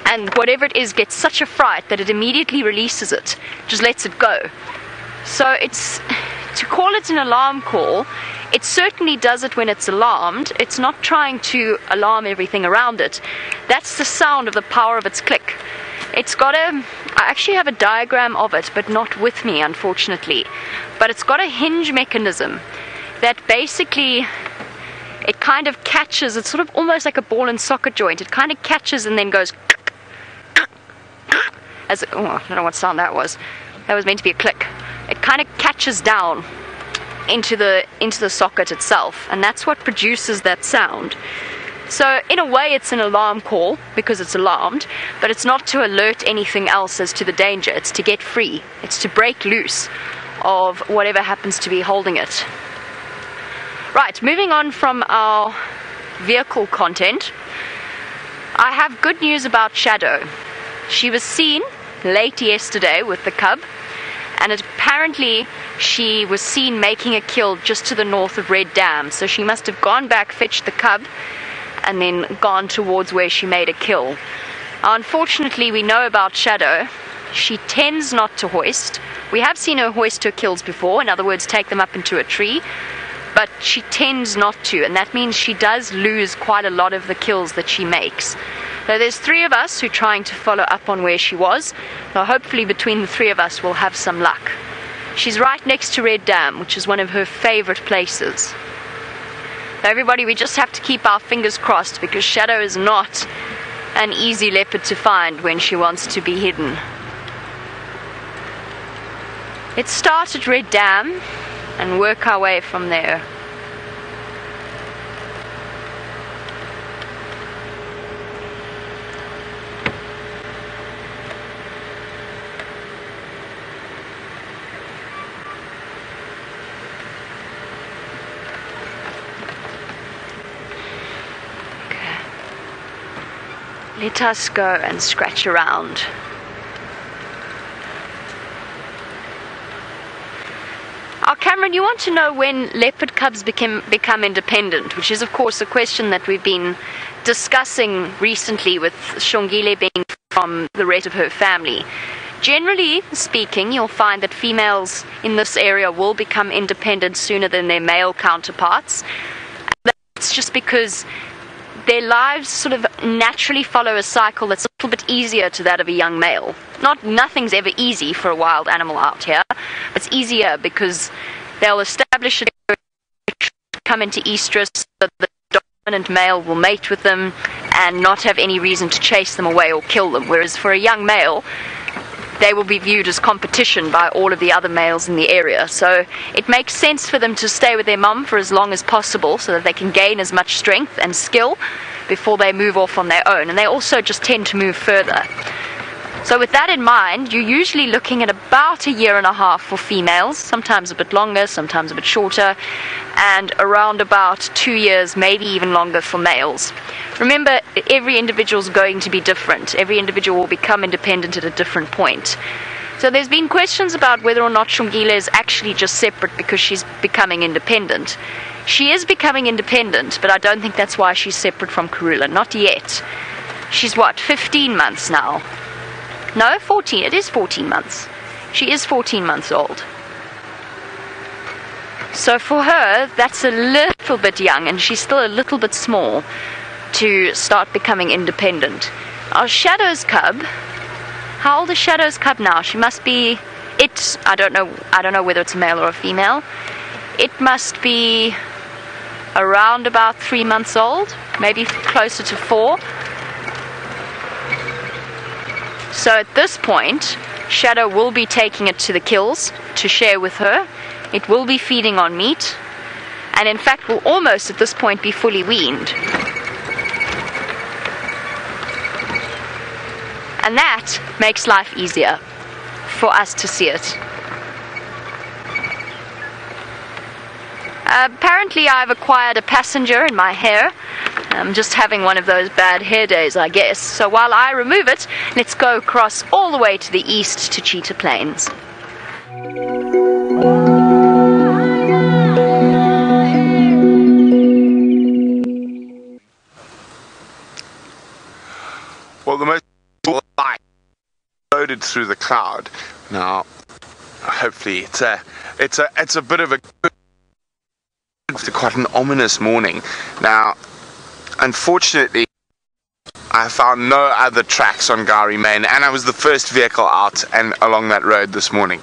and whatever it is gets such a fright that it immediately releases it, just lets it go. So to call it an alarm call, it certainly does it when it's alarmed. It's not trying to alarm everything around it. That's the sound of the power of its click. I actually have a diagram of it, but not with me, unfortunately. But it's got a hinge mechanism that basically, it kind of catches, it's sort of almost like a ball and socket joint. It kind of catches and then goes, I don't know what sound that was. That was meant to be a click. It kind of catches down into the socket itself, and that's what produces that sound. So in a way it's an alarm call because it's alarmed, but it's not to alert anything else as to the danger. It's to get free. It's to break loose of whatever happens to be holding it. Right, moving on from our vehicle content, I have good news about Shadow. She was seen late yesterday with the cub, and apparently she was seen making a kill just to the north of Red Dam. So she must have gone back, fetched the cub, and then gone towards where she made a kill. Unfortunately, we know about Shadow. She tends not to hoist. We have seen her hoist her kills before, in other words, take them up into a tree, but she tends not to, and that means she does lose quite a lot of the kills that she makes. So there's 3 of us who are trying to follow up on where she was. So hopefully between the 3 of us we'll have some luck. She's right next to Red Dam, which is one of her favorite places. So everybody, we just have to keep our fingers crossed, because Shadow is not an easy leopard to find when she wants to be hidden. Let's start at Red Dam and work our way from there. Let us go and scratch around. Cameron, you want to know when leopard cubs become independent, which is of course a question that we've been discussing recently with Shongile being from the rest of her family. Generally speaking, you'll find that females in this area will become independent sooner than their male counterparts. That's just because their lives sort of naturally follow a cycle that's a little bit easier to that of a young male. Nothing's ever easy for a wild animal out here. It's easier because they'll establish a come into estrus, so the dominant male will mate with them and not have any reason to chase them away or kill them. Whereas for a young male, they will be viewed as competition by all of the other males in the area. So it makes sense for them to stay with their mum for as long as possible so that they can gain as much strength and skill before they move off on their own. And they also just tend to move further. So with that in mind, you're usually looking at about 1.5 years for females, sometimes a bit longer, sometimes a bit shorter, and around about 2 years, maybe even longer for males. Remember, every individual is going to be different. Every individual will become independent at a different point. So there's been questions about whether or not Shungile is actually just separate because she's becoming independent. She is becoming independent, but I don't think that's why she's separate from Karula. Not yet. She's what, 15 months now? No, 14. It is 14 months. She is 14 months old. So for her, that's a little bit young, and she's still a little bit small to start becoming independent. Our Shadow's cub, how old is Shadow's cub now? She must be, I don't know whether it's a male or a female. It must be around about 3 months old, maybe closer to 4. So at this point, Shadow will be taking it to the kills to share with her. It will be feeding on meat, and in fact will almost at this point be fully weaned. And that makes life easier for us to see it. Apparently I've acquired a passenger in my hair. I'm just having one of those bad hair days, I guess. So while I remove it, let's go across all the way to the east to Cheetah Plains. Well, the most light loaded through the cloud. Now, hopefully it's a bit of a quite an ominous morning. Now, unfortunately, I found no other tracks on Gowrie Main, and I was the first vehicle out and along that road this morning.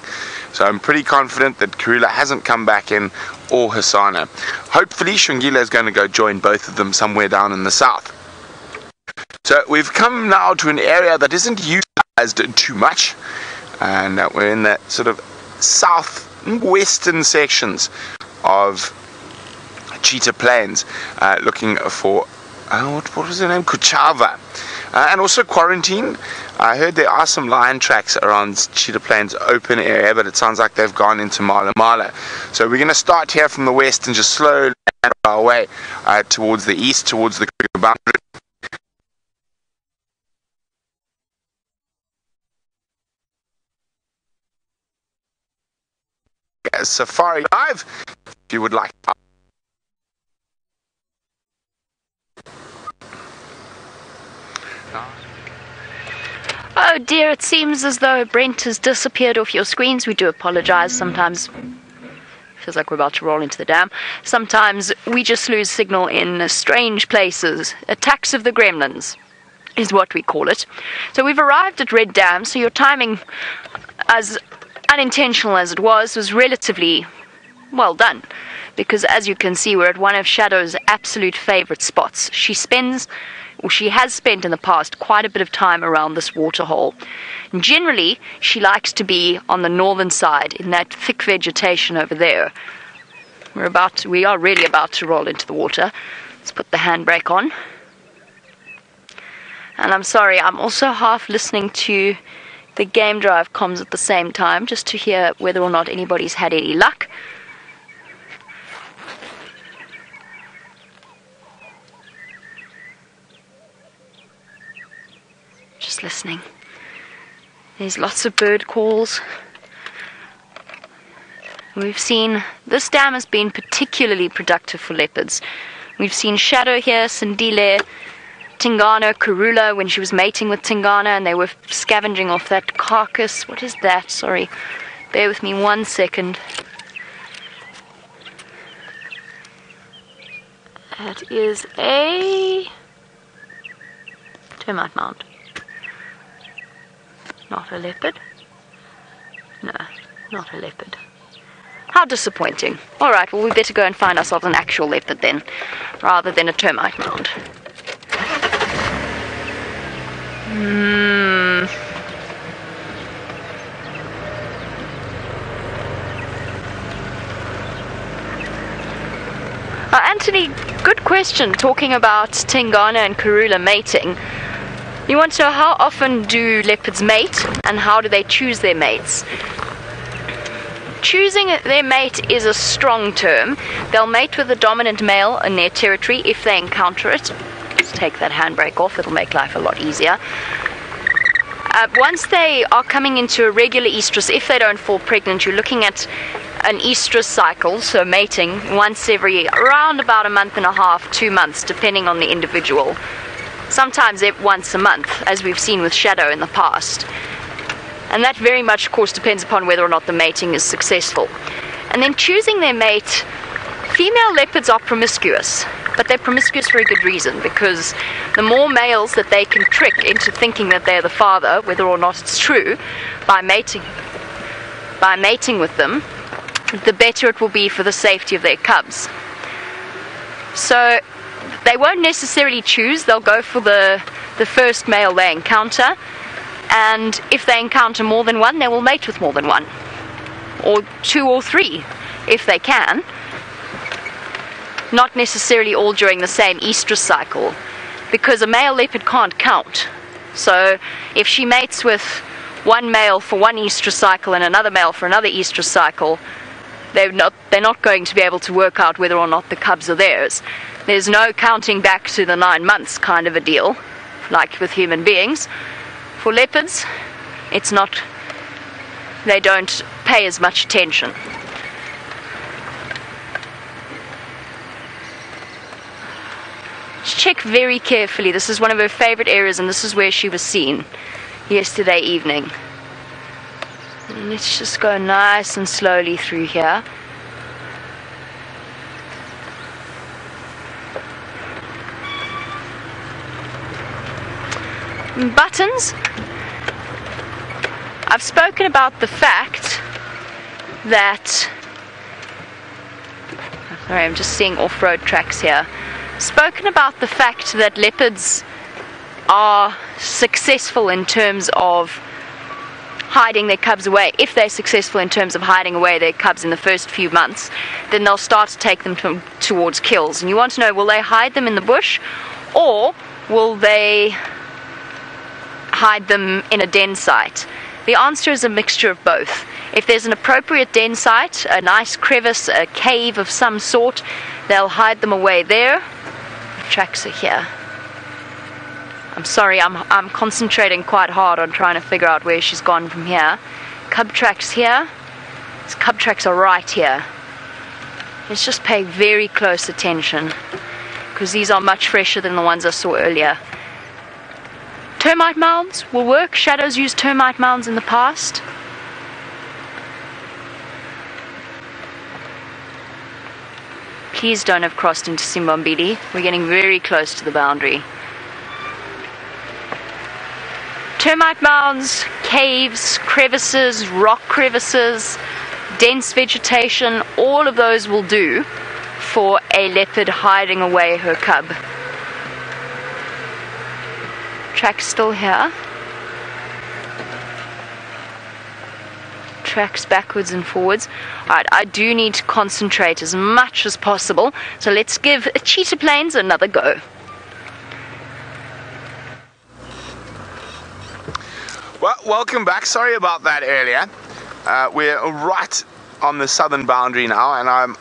So I'm pretty confident that Karula hasn't come back in, or Hasana. Hopefully Shungile is going to go join both of them somewhere down in the south. So we've come now to an area that isn't utilized too much, and we're in that sort of southwestern sections of Cheetah Plains, looking for what was her name? Kuchava, and also Quarantine. I heard there are some lion tracks around Cheetah Plains open area, but it sounds like they've gone into Mala. So we're going to start here from the west and just slowly make our way towards the east, towards the boundary. Safari Live, if you would like. Oh dear, it seems as though Brent has disappeared off your screens. We do apologize. Sometimes feels like we're about to roll into the dam. Sometimes we just lose signal in strange places. Attacks of the gremlins is what we call it. So we've arrived at Red Dam, so your timing, as unintentional as it was relatively well done. Because as you can see, we're at one of Shadow's absolute favorite spots. She has spent in the past quite a bit of time around this waterhole. And generally, she likes to be on the northern side in that thick vegetation over there. We are really about to roll into the water. Let's put the handbrake on. And I'm sorry, I'm also half listening to the game drive comms at the same time, just to hear whether or not anybody's had any luck. Just listening. There's lots of bird calls. We've seen, this dam has been particularly productive for leopards. We've seen Shadow here, Sindile, Tingana, Karula, when she was mating with Tingana, and they were scavenging off that carcass. What is that? Sorry. Bear with me 1 second. That is a termite mound. Not a leopard. No, not a leopard. How disappointing. Alright, well we better go and find ourselves an actual leopard then, rather than a termite mound. Anthony, good question, talking about Tingana and Karula mating. You want to know how often do leopards mate and how do they choose their mates? Choosing their mate is a strong term. They'll mate with the dominant male in their territory if they encounter it. Let's take that handbrake off, it'll make life a lot easier. Once they are coming into a regular estrus, if they don't fall pregnant, you're looking at an estrus cycle, so mating once every around about a month and a half, 2 months, depending on the individual. Sometimes once a month, as we've seen with Shadow in the past. And that very much, of course, depends upon whether or not the mating is successful. And then choosing their mate, female leopards are promiscuous, but they're promiscuous for a good reason, because the more males that they can trick into thinking that they're the father, whether or not it's true, by mating with them, the better it will be for the safety of their cubs. So they won't necessarily choose, they'll go for the first male they encounter, and if they encounter more than one, they will mate with more than one, or 2 or 3 if they can. Not necessarily all during the same estrus cycle, because a male leopard can't count. So if she mates with one male for one estrus cycle and another male for another estrus cycle, they're not going to be able to work out whether or not the cubs are theirs. There's no counting back to the 9 months kind of a deal, like with human beings. For leopards, it's not, they don't pay as much attention. Check very carefully. This is one of her favorite areas, and this is where she was seen yesterday evening. And let's just go nice and slowly through here. Buttons. I've spoken about the fact that, sorry, I'm just seeing off-road tracks here. Spoken about the fact that leopards are successful in terms of hiding their cubs away. If they're successful in terms of hiding away their cubs in the first few months, then they'll start to take them towards kills. And you want to know, will they hide them in the bush, or will they hide them in a den site? The answer is a mixture of both. If there's an appropriate den site, a nice crevice, a cave of some sort, they'll hide them away there. The tracks are here. I'm sorry, I'm concentrating quite hard on trying to figure out where she's gone from here. Cub tracks here. These cub tracks are right here. Let's just pay very close attention, because these are much fresher than the ones I saw earlier. Termite mounds will work. Shadow's used termite mounds in the past. Please don't have crossed into Simbombili. We're getting very close to the boundary. Termite mounds, caves, crevices, rock crevices, dense vegetation, all of those will do for a leopard hiding away her cub. Track's still here. Tracks backwards and forwards. Alright, I do need to concentrate as much as possible, so let's give Cheetah Plains another go. Well, welcome back. Sorry about that earlier. We're right on the southern boundary now, and I'm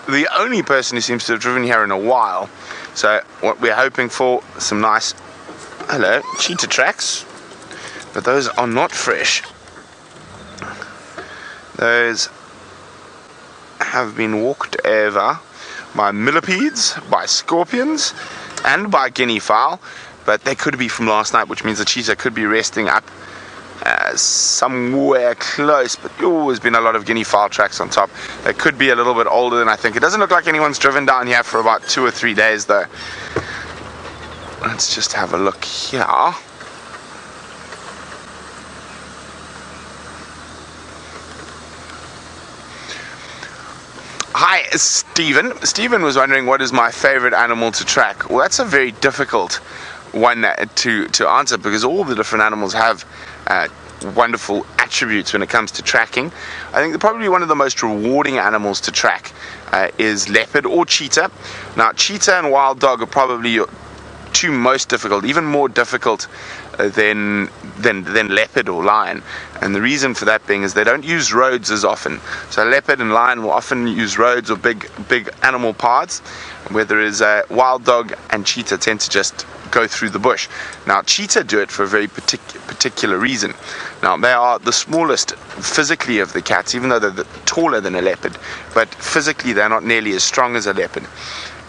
the only person who seems to have driven here in a while. So what we're hoping for, some nice, hello, cheetah tracks, but those are not fresh. Those have been walked over by millipedes, by scorpions, and by guinea fowl. but they could be from last night, which means the cheetah could be resting up somewhere close. But there's been a lot of guinea fowl tracks on top. They could be a little bit older than I think. It doesn't look like anyone's driven down here for about 2 or 3 days though. Let's just have a look here. Hi, Stephen. Stephen was wondering what is my favorite animal to track. Well, that's a very difficult one to answer, because all the different animals have wonderful attributes when it comes to tracking. I think probably one of the most rewarding animals to track is leopard or cheetah. Now, cheetah and wild dog are probably your two most difficult, even more difficult than leopard or lion. And the reason for that being is they don't use roads as often. So leopard and lion will often use roads or big animal paths, where there is wild dog and cheetah tend to just go through the bush. Now, cheetah do it for a very particular reason. Now, they are the smallest physically of the cats, even though they're taller than a leopard, but physically they're not nearly as strong as a leopard.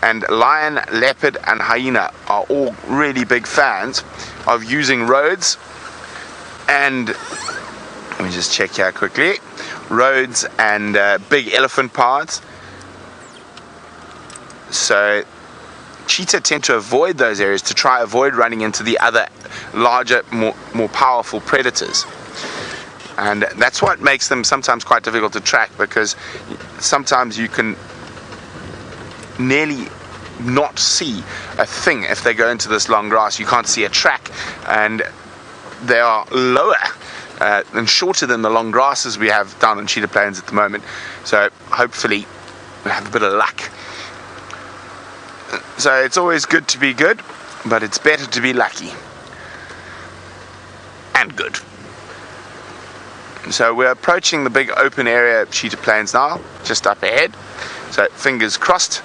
And lion, leopard and hyena are all really big fans of using roads and, let me just check here quickly, roads and big elephant paths. So cheetah tend to avoid those areas to try avoid running into the other larger, more powerful predators. And that's what makes them sometimes quite difficult to track, because sometimes you can nearly not see a thing if they go into this long grass. You can't see a track, and they are lower and shorter than the long grasses we have down on Cheetah Plains at the moment. So hopefully we'll have a bit of luck. So it's always good to be good, but it's better to be lucky and good. So we're approaching the big open area of Cheetah Plains now, just up ahead. So fingers crossed,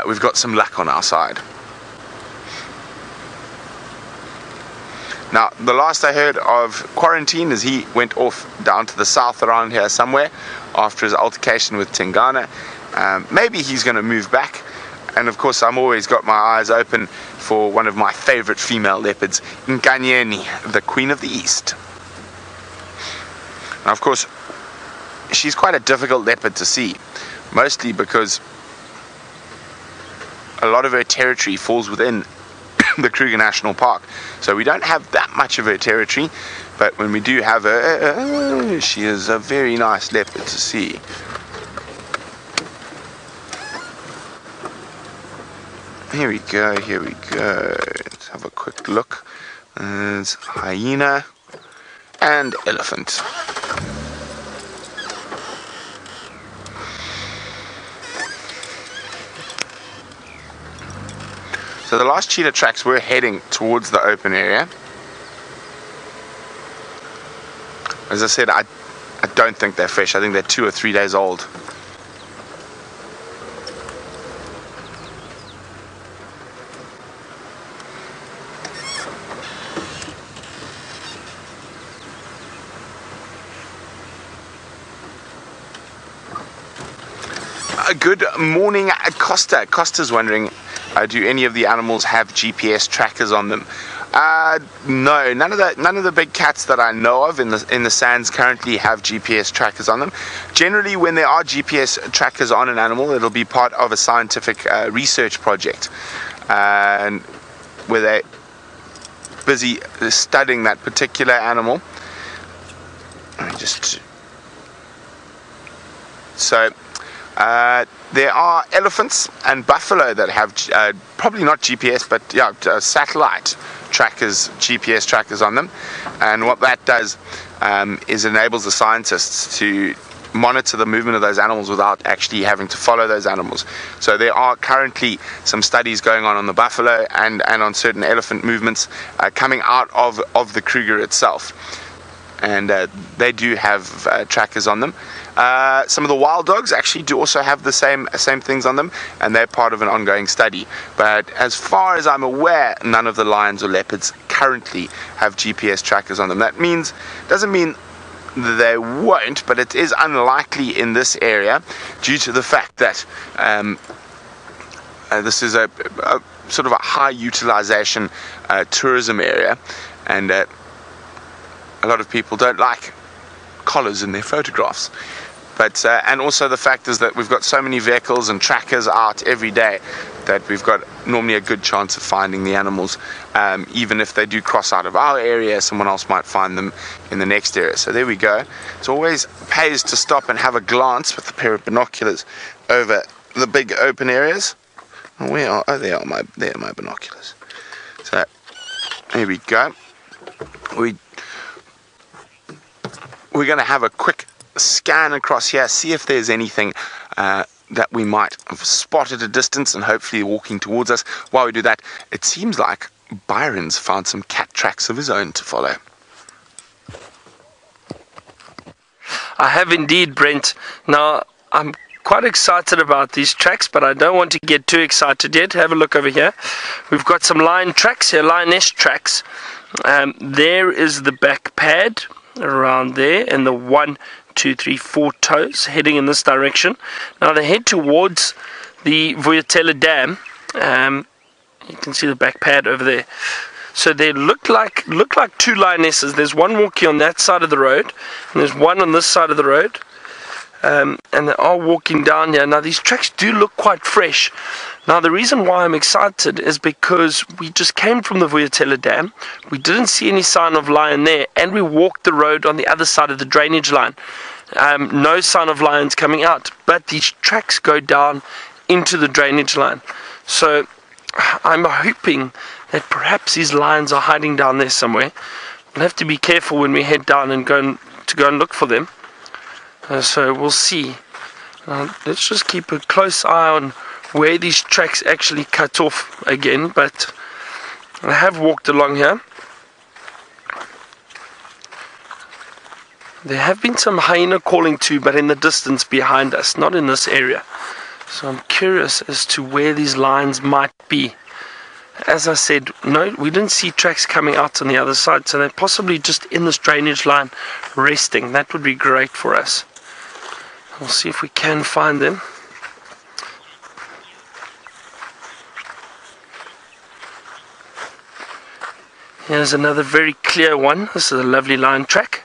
we've got some luck on our side. Now, the last I heard of Quarantine is he went off down to the south around here somewhere after his altercation with Tingana. Maybe he's going to move back. And of course, I'm always got my eyes open for one of my favorite female leopards, Nkanyeni, the Queen of the East. Now, of course, she's quite a difficult leopard to see, mostly because a lot of her territory falls within the Kruger National Park. So we don't have that much of her territory, but when we do have her, she is a very nice leopard to see. Here we go, here we go. Let's have a quick look. There's hyena and elephant. So the last cheetah tracks were heading towards the open area. As I said, I don't think they're fresh. I think they're 2 or 3 days old. Good morning, Costa. Costa's wondering, do any of the animals have GPS trackers on them? No, none of the big cats that I know of in the sands currently have GPS trackers on them. Generally, when there are GPS trackers on an animal, it'll be part of a scientific research project, and where they're busy studying that particular animal. There are elephants and buffalo that have probably not GPS, but satellite trackers, GPS trackers on them. And what that does is enables the scientists to monitor the movement of those animals without actually having to follow those animals. So there are currently some studies going on the buffalo and on certain elephant movements coming out of the Kruger itself. And they do have trackers on them. Some of the wild dogs actually do also have the same things on them, and they're part of an ongoing study. But as far as I'm aware, none of the lions or leopards currently have GPS trackers on them. That doesn't mean that they won't, but it is unlikely in this area due to the fact that this is a sort of a high utilization tourism area, and a lot of people don't like collars in their photographs. But and also the fact is that we've got so many vehicles and trackers out every day that we've got normally a good chance of finding the animals. Even if they do cross out of our area, someone else might find them in the next area. So there we go. It always pays to stop and have a glance with a pair of binoculars over the big open areas. Oh, where are, oh, there are my binoculars. So here we go. We're going to have a quick scan across here, see if there's anything that we might have spotted at a distance, and hopefully walking towards us. While we do that, it seems like Byron's found some cat tracks of his own to follow. I have indeed, Brent. Now, I'm quite excited about these tracks, but I don't want to get too excited yet. Have a look over here. We've got some lion tracks here, lioness tracks. There is the back pad around there, and the 1, 2, 3, 4 toes heading in this direction. Now they head towards the Vuyatela Dam. You can see the back pad over there. So they look like two lionesses. There's one walking on that side of the road, and there's one on this side of the road. And they are walking down here. Now these tracks do look quite fresh. Now the reason why I'm excited is because we just came from the Vuyatela Dam. We didn't see any sign of lion there, and we walked the road on the other side of the drainage line. No sign of lions coming out, but these tracks go down into the drainage line. So I'm hoping that perhaps these lions are hiding down there somewhere. We'll have to be careful when we head down and go and look for them. So we'll see. Let's just keep a close eye on where these tracks actually cut off again, but I have walked along here. There have been some hyena calling too, but in the distance behind us, not in this area. So I'm curious as to where these lions might be. As I said, no, we didn't see tracks coming out on the other side, so they're possibly just in this drainage line resting. That would be great for us. We'll see if we can find them. Here's another very clear one. This is a lovely lion track.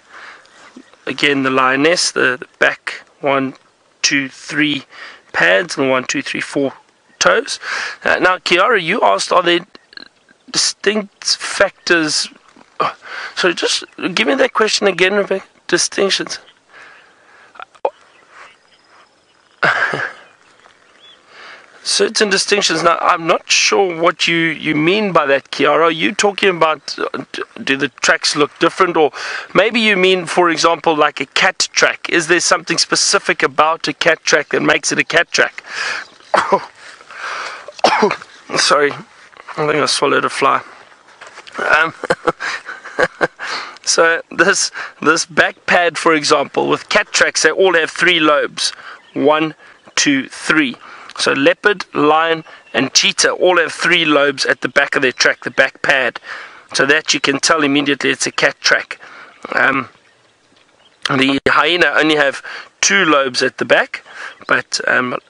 Again, the lioness, the back 1, 2, 3 pads, and 1, 2, 3, 4 toes. Now, Kiara, you asked, are there distinct factors? So just give me that question again, Rebecca. Distinctions. Certain distinctions. Now, I'm not sure what you mean by that, Kiara. Are you talking about, do the tracks look different? Or maybe you mean, for example, like a cat track. Is there something specific about a cat track that makes it a cat track? Sorry, I think I swallowed a fly. So this back pad, for example, with cat tracks, they all have 3 lobes. 1, 2, 3. So leopard, lion, and cheetah all have 3 lobes at the back of their track, the back pad. So that you can tell immediately it's a cat track. The hyena only have 2 lobes at the back, but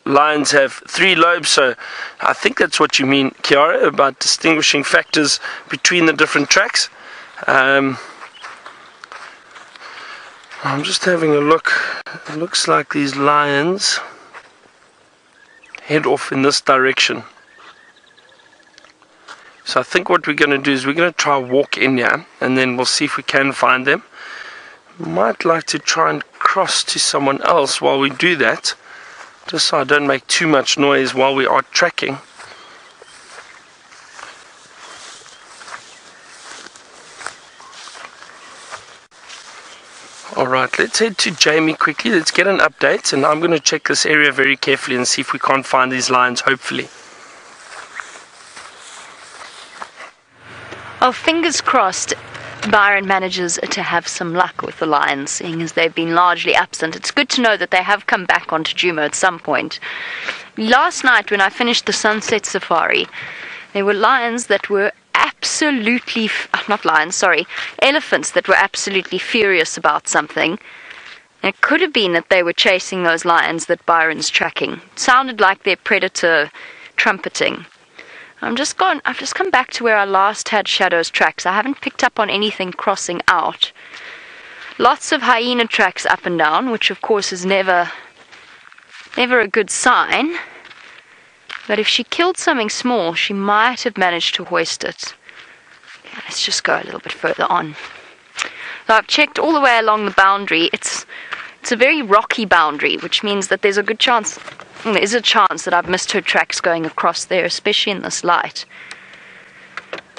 lions have 3 lobes. So I think that's what you mean, Kiara, about distinguishing factors between the different tracks. I'm just having a look. It looks like these lions head off in this direction. So I think what we're going to do is we're going to try walk in here, and then we'll see if we can find them. Might like to try and cross to someone else while we do that, just so I don't make too much noise while we are tracking. Alright, let's head to Jamie quickly. Let's get an update, and I'm going to check this area very carefully and see if we can't find these lions, hopefully. Well, fingers crossed Byron manages to have some luck with the lions, seeing as they've been largely absent. It's good to know that they have come back onto Djuma at some point. Last night when I finished the sunset safari, there were lions that were elephants that were absolutely furious about something. And it could have been that they were chasing those lions that Byron's tracking. It sounded like their predator trumpeting. I've just come back to where I last had Shadow's tracks. I haven't picked up on anything crossing out. Lots of hyena tracks up and down, which of course is never a good sign. But if she killed something small, she might have managed to hoist it. Okay, let's just go a little bit further on. So I've checked all the way along the boundary. It's a very rocky boundary, which means that there's a good chance, there is a chance that I've missed her tracks going across there, especially in this light.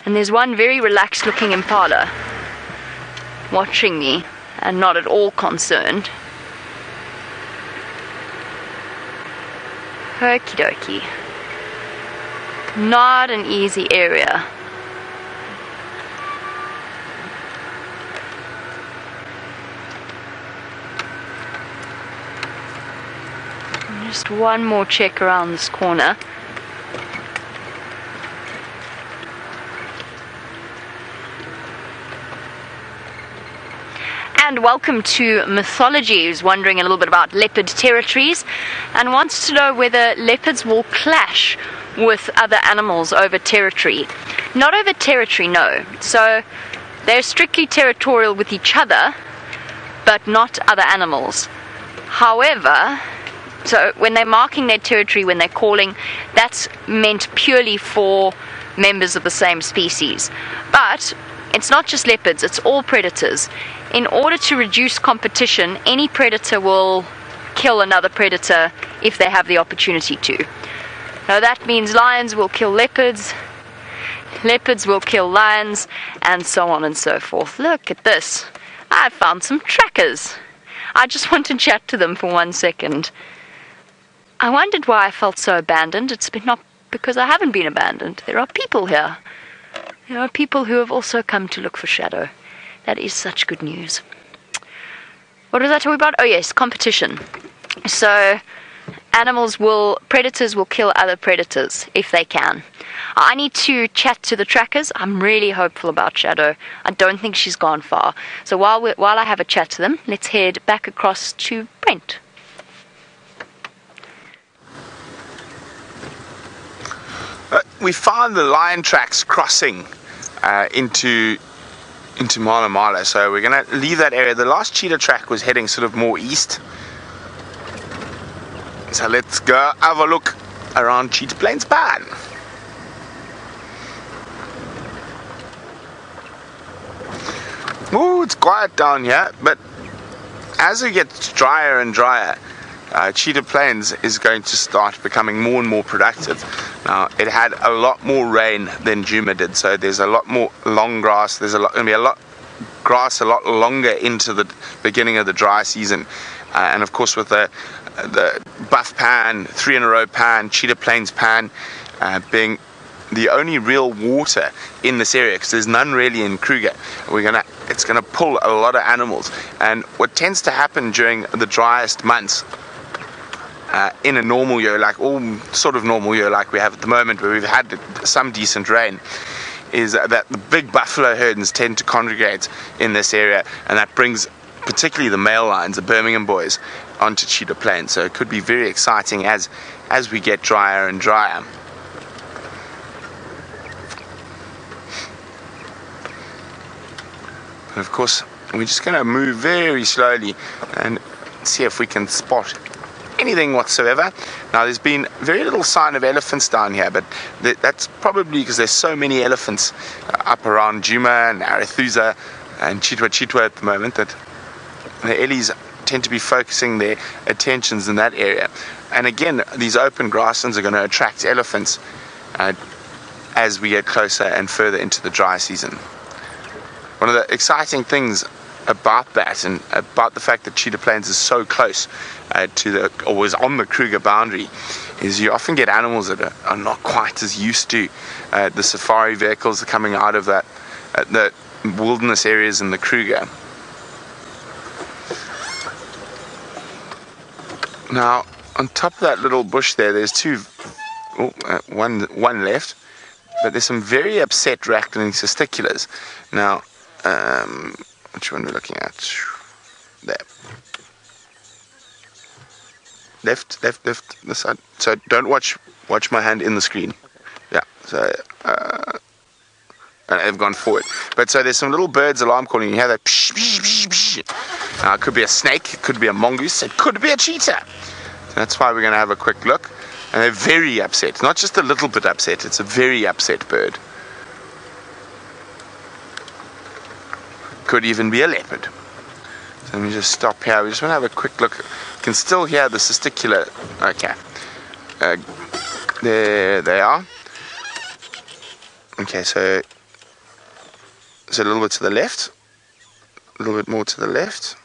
And there's one very relaxed looking Impala watching me and not at all concerned. Okie dokie. Not an easy area. Just one more check around this corner. And welcome to Mythology, who's wondering a little bit about leopard territories and wants to know whether leopards will clash with other animals over territory. Not over territory, no. So they're strictly territorial with each other, but not other animals. However, so when they're marking their territory, when they're calling, that's meant purely for members of the same species. But it's not just leopards, it's all predators. In order to reduce competition, any predator will kill another predator if they have the opportunity to. Now that means lions will kill leopards, leopards will kill lions, and so on and so forth. Look at this. I found some trackers. I just want to chat to them for 1 second. I wondered why I felt so abandoned. It's been not because I haven't been abandoned. There are people here. There are people who have also come to look for Shadow. That is such good news. What was I talking about? Oh yes, competition. So predators will kill other predators if they can. I need to chat to the trackers. I'm really hopeful about Shadow. I don't think she's gone far. So while I have a chat to them, let's head back across to Brent. We found the lion tracks crossing into Mala Mala, so we're going to leave that area. The last cheetah track was heading sort of more east. So let's go have a look around Cheetah Plains Pan. Ooh, it's quiet down here, but as it gets drier and drier, Cheetah Plains is going to start becoming more and more productive. Now, it had a lot more rain than Djuma did, so there's a lot more long grass. There's going to be a lot grass a lot longer into the beginning of the dry season, and of course with the Buff Pan, 3 in a row pan, Cheetah Plains Pan being the only real water in this area, because there's none really in Kruger. It's gonna pull a lot of animals, and what tends to happen during the driest months in a normal year, like all sort of normal year like we have at the moment, where we've had some decent rain, is that the big buffalo herds tend to congregate in this area, and that brings particularly the male lions, the Birmingham boys, onto Cheetah Plains. So it could be very exciting as we get drier and drier. And of course, we're just going to move very slowly and see if we can spot anything whatsoever. Now, there's been very little sign of elephants down here, but that's probably because there's so many elephants up around Djuma and Arathusa and Chitwa at the moment that the Ellies tend to be focusing their attentions in that area. And again, these open grasslands are going to attract elephants as we get closer and further into the dry season. One of the exciting things about that, and about the fact that Cheetah Plains is so close or was on the Kruger boundary, is you often get animals that are not quite as used to the safari vehicles coming out of that the wilderness areas in the Kruger. Now, on top of that little bush there's one left, but there's some very upset Rattling Cisticolas. Now, which one are we looking at? There. Left, this side. So don't watch my hand in the screen. Yeah, so they've gone forward. But so there's some little birds alarm calling. You hear that psh, psh, psh, psh. It could be a snake, it could be a mongoose, it could be a cheetah. So that's why we're going to have a quick look. And they're very upset. Not just a little bit upset, it's a very upset bird. Could even be a leopard. So let me just stop here. We just want to have a quick look. You can still hear the Cisticola. Okay. There they are. Okay, so a little bit to the left. A little bit more to the left.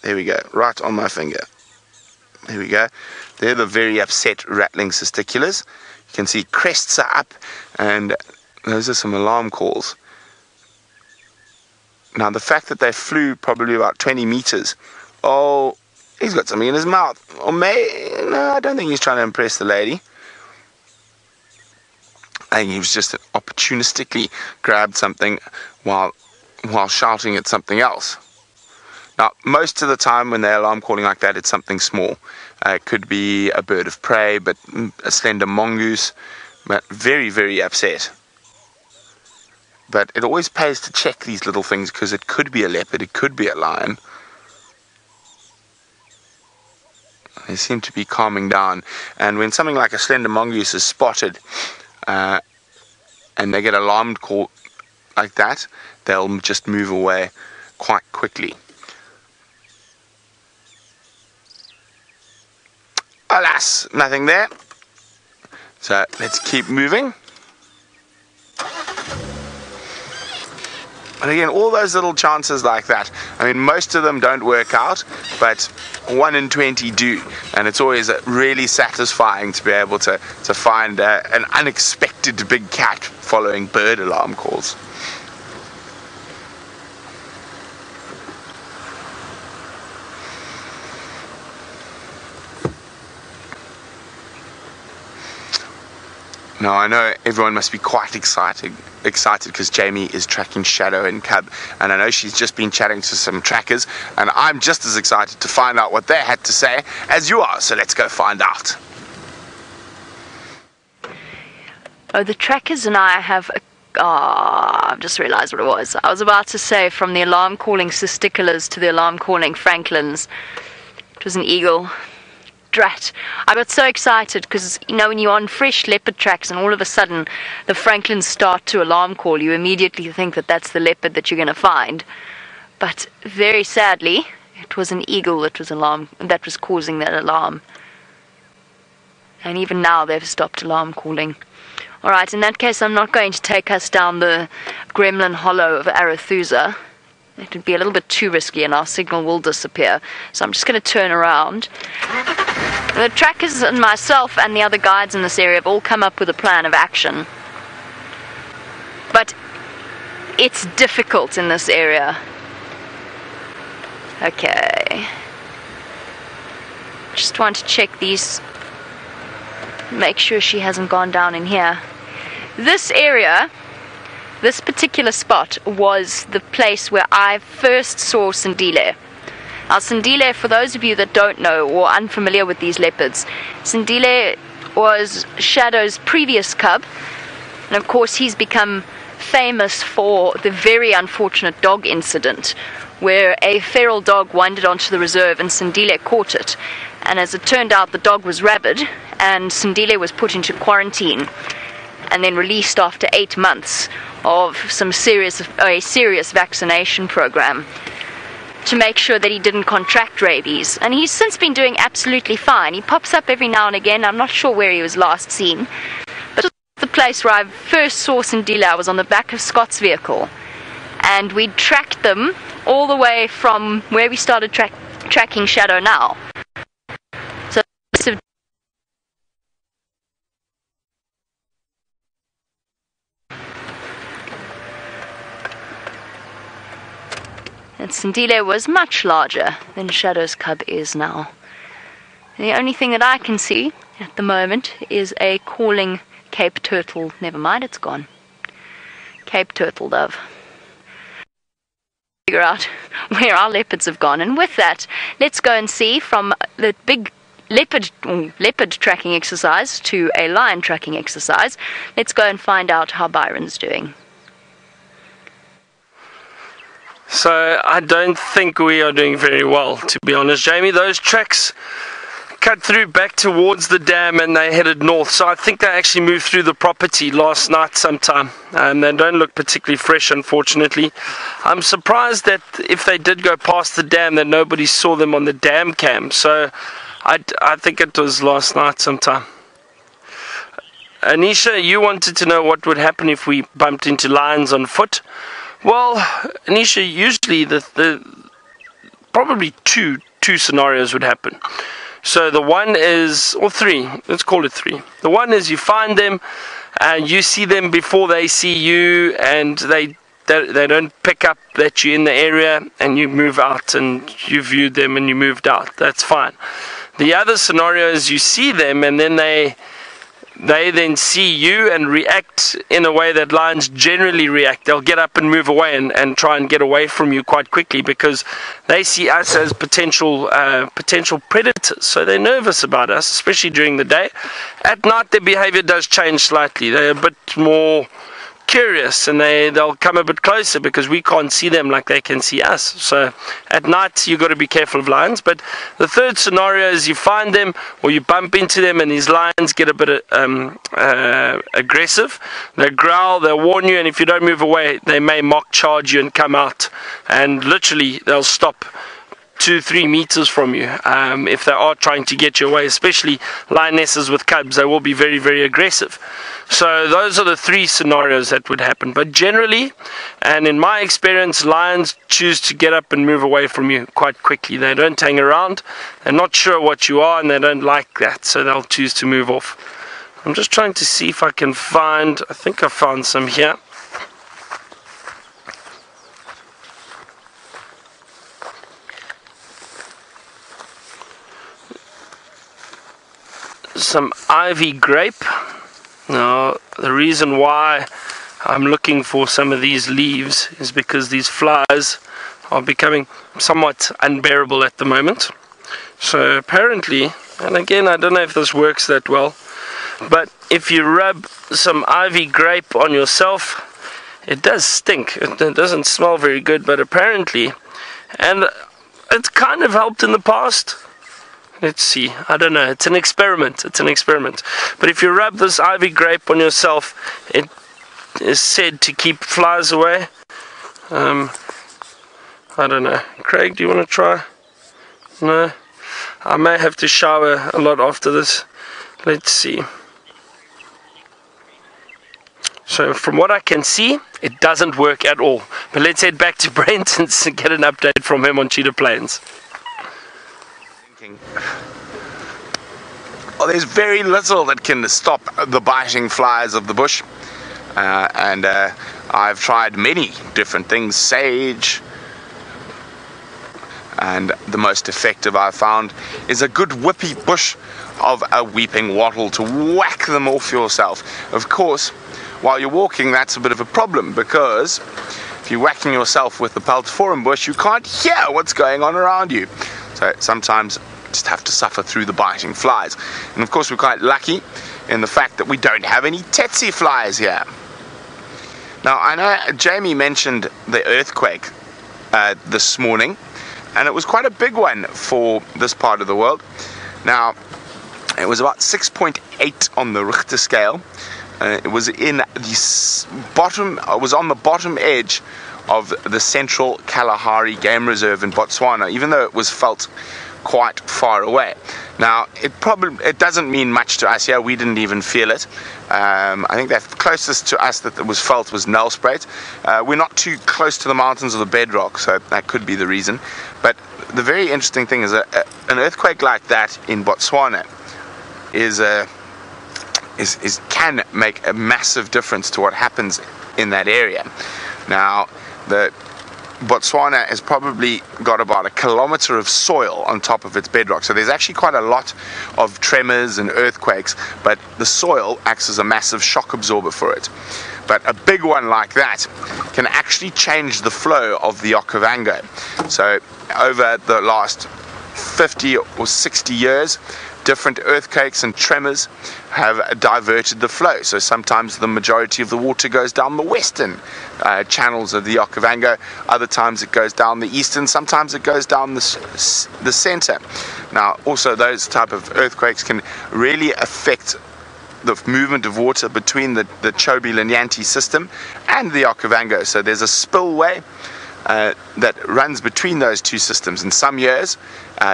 There we go. Right on my finger. There we go. They're the very upset rattling Cisticolas. You can see crests are up, and those are some alarm calls. Now, the fact that they flew probably about 20 meters, oh, he's got something in his mouth. Or no, I don't think he's trying to impress the lady. I think he was just opportunistically grabbed something while shouting at something else. Now, most of the time when they're alarm calling like that, it's something small. It could be a bird of prey, but a slender mongoose, but very, very upset. But it always pays to check these little things, because it could be a leopard, it could be a lion. They seem to be calming down. And when something like a slender mongoose is spotted, and they get alarmed call like that, they'll just move away quite quickly. Alas, nothing there. So let's keep moving. And again, all those little chances like that. I mean, most of them don't work out, but 1 in 20 do. And it's always really satisfying to be able to find an unexpected big cat following bird alarm calls. Now, I know everyone must be quite excited because Jamie is tracking Shadow and Cub, and I know she's just been chatting to some trackers, and I'm just as excited to find out what they had to say as you are, so let's go find out. Oh, the trackers and I have I've just realised what it was. I was about to say, from the alarm calling Cisticolas to the alarm calling Franklins. It was an eagle. Drat. I got so excited because, you know, when you're on fresh leopard tracks and all of a sudden the Franklins start to alarm call, you immediately think that that's the leopard that you're going to find. But very sadly, it was an eagle that was causing that alarm. And even now they've stopped alarm calling. Alright, in that case, I'm not going to take us down the Gremlin Hollow of Arathusa. It would be a little bit too risky and our signal will disappear. So I'm just going to turn around. The trackers and myself and the other guides in this area have all come up with a plan of action. But it's difficult in this area. Okay. Just want to check these. Make sure she hasn't gone down in here. This area, this particular spot, was the place where I first saw Sindile. Now, Sindile, for those of you that don't know or unfamiliar with these leopards, Sindile was Shadow's previous cub, and of course he's become famous for the very unfortunate dog incident where a feral dog wandered onto the reserve and Sindile caught it. And as it turned out, the dog was rabid, and Sindile was put into quarantine and then released after 8 months of a serious vaccination program to make sure that he didn't contract rabies. And he's since been doing absolutely fine. He pops up every now and again. I'm not sure where he was last seen, but it was the place where I first saw Sindile. I was on the back of Scott's vehicle, and we tracked them all the way from where we started tracking Shadow now. So and Sindile was much larger than Shadow's cub is now. The only thing that I can see at the moment is a calling Cape turtle. Never mind, it's gone. Cape turtle dove. Figure out where our leopards have gone, and with that, let's go and see from the big leopard tracking exercise to a lion tracking exercise. Let's go and find out how Byron's doing. So I don't think we are doing very well, to be honest, Jamie. Those tracks cut through back towards the dam and they headed north, so I think they actually moved through the property last night sometime, and they don't look particularly fresh, unfortunately. I'm surprised that if they did go past the dam that nobody saw them on the dam cam, so I think it was last night sometime. Anisha, you wanted to know what would happen if we bumped into lions on foot. Well, Anisha, usually probably two scenarios would happen. So the one is, or three, let's call it three. The one is you find them and you see them before they see you, and they don't pick up that you're in the area, and you move out and you viewed them and you moved out. That's fine. The other scenario is you see them and then they then see you and react in a way that lions generally react. They'll get up and move away and try and get away from you quite quickly because they see us as potential predators. So they're nervous about us, especially during the day. At night, their behavior does change slightly. They're a bit more curious, and they'll come a bit closer because we can't see them like they can see us. So at night you've got to be careful of lions. But the third scenario is you find them or you bump into them and these lions get a bit aggressive. They growl, they'll warn you, and if you don't move away they may mock charge you and come out, and literally they'll stop 2-3 meters from you if they are trying to get you away, especially lionesses with cubs. They will be very, very aggressive. So those are the three scenarios that would happen. But generally, and in my experience, lions choose to get up and move away from you quite quickly. They don't hang around. They're not sure what you are and they don't like that, so they'll choose to move off. I'm just trying to see if I can find, I think I found some here. Some ivy grape. Now, the reason why I'm looking for some of these leaves is because these flies are becoming somewhat unbearable at the moment. So apparently, and again I don't know if this works that well, but if you rub some ivy grape on yourself, it does stink. It doesn't smell very good, but apparently, and it's kind of helped in the past. Let's see, I don't know, it's an experiment, But if you rub this ivy grape on yourself, it is said to keep flies away. I don't know. Craig, do you want to try? No? I may have to shower a lot after this. Let's see. So from what I can see, it doesn't work at all. But let's head back to Brent and get an update from him on Cheetah Plains. Well, there's very little that can stop the biting flies of the bush, and I've tried many different things, sage, and the most effective I've found is a good whippy bush of a weeping wattle to whack them off yourself. Of course, while you're walking, that's a bit of a problem, because if you're whacking yourself with the peltiforum bush, you can't hear what's going on around you. So sometimes just have to suffer through the biting flies. And of course we're quite lucky in the fact that we don't have any tsetse flies here. Now I know Jamie mentioned the earthquake this morning, and it was quite a big one for this part of the world. Now it was about 6.8 on the Richter scale. It was in the bottom, it was on the bottom edge of the central Kalahari Game Reserve in Botswana, even though it was felt quite far away. Now it doesn't mean much to us here. We didn't even feel it. I think the closest to us that it was felt was Nelspruit. We're not too close to the mountains or the bedrock, so that could be the reason. But the very interesting thing is that an earthquake like that in Botswana can make a massive difference to what happens in that area. Now Botswana has probably got about 1 kilometer of soil on top of its bedrock, so there's actually quite a lot of tremors and earthquakes, but the soil acts as a massive shock absorber for it. But a big one like that can actually change the flow of the Okavango. So over the last 50 or 60 years, different earthquakes and tremors have diverted the flow. So sometimes the majority of the water goes down the western channels of the Okavango, other times it goes down the eastern, sometimes it goes down the center. Now also those type of earthquakes can really affect the movement of water between the Chobe-Linyanti system and the Okavango. So there's a spillway that runs between those two systems. In some years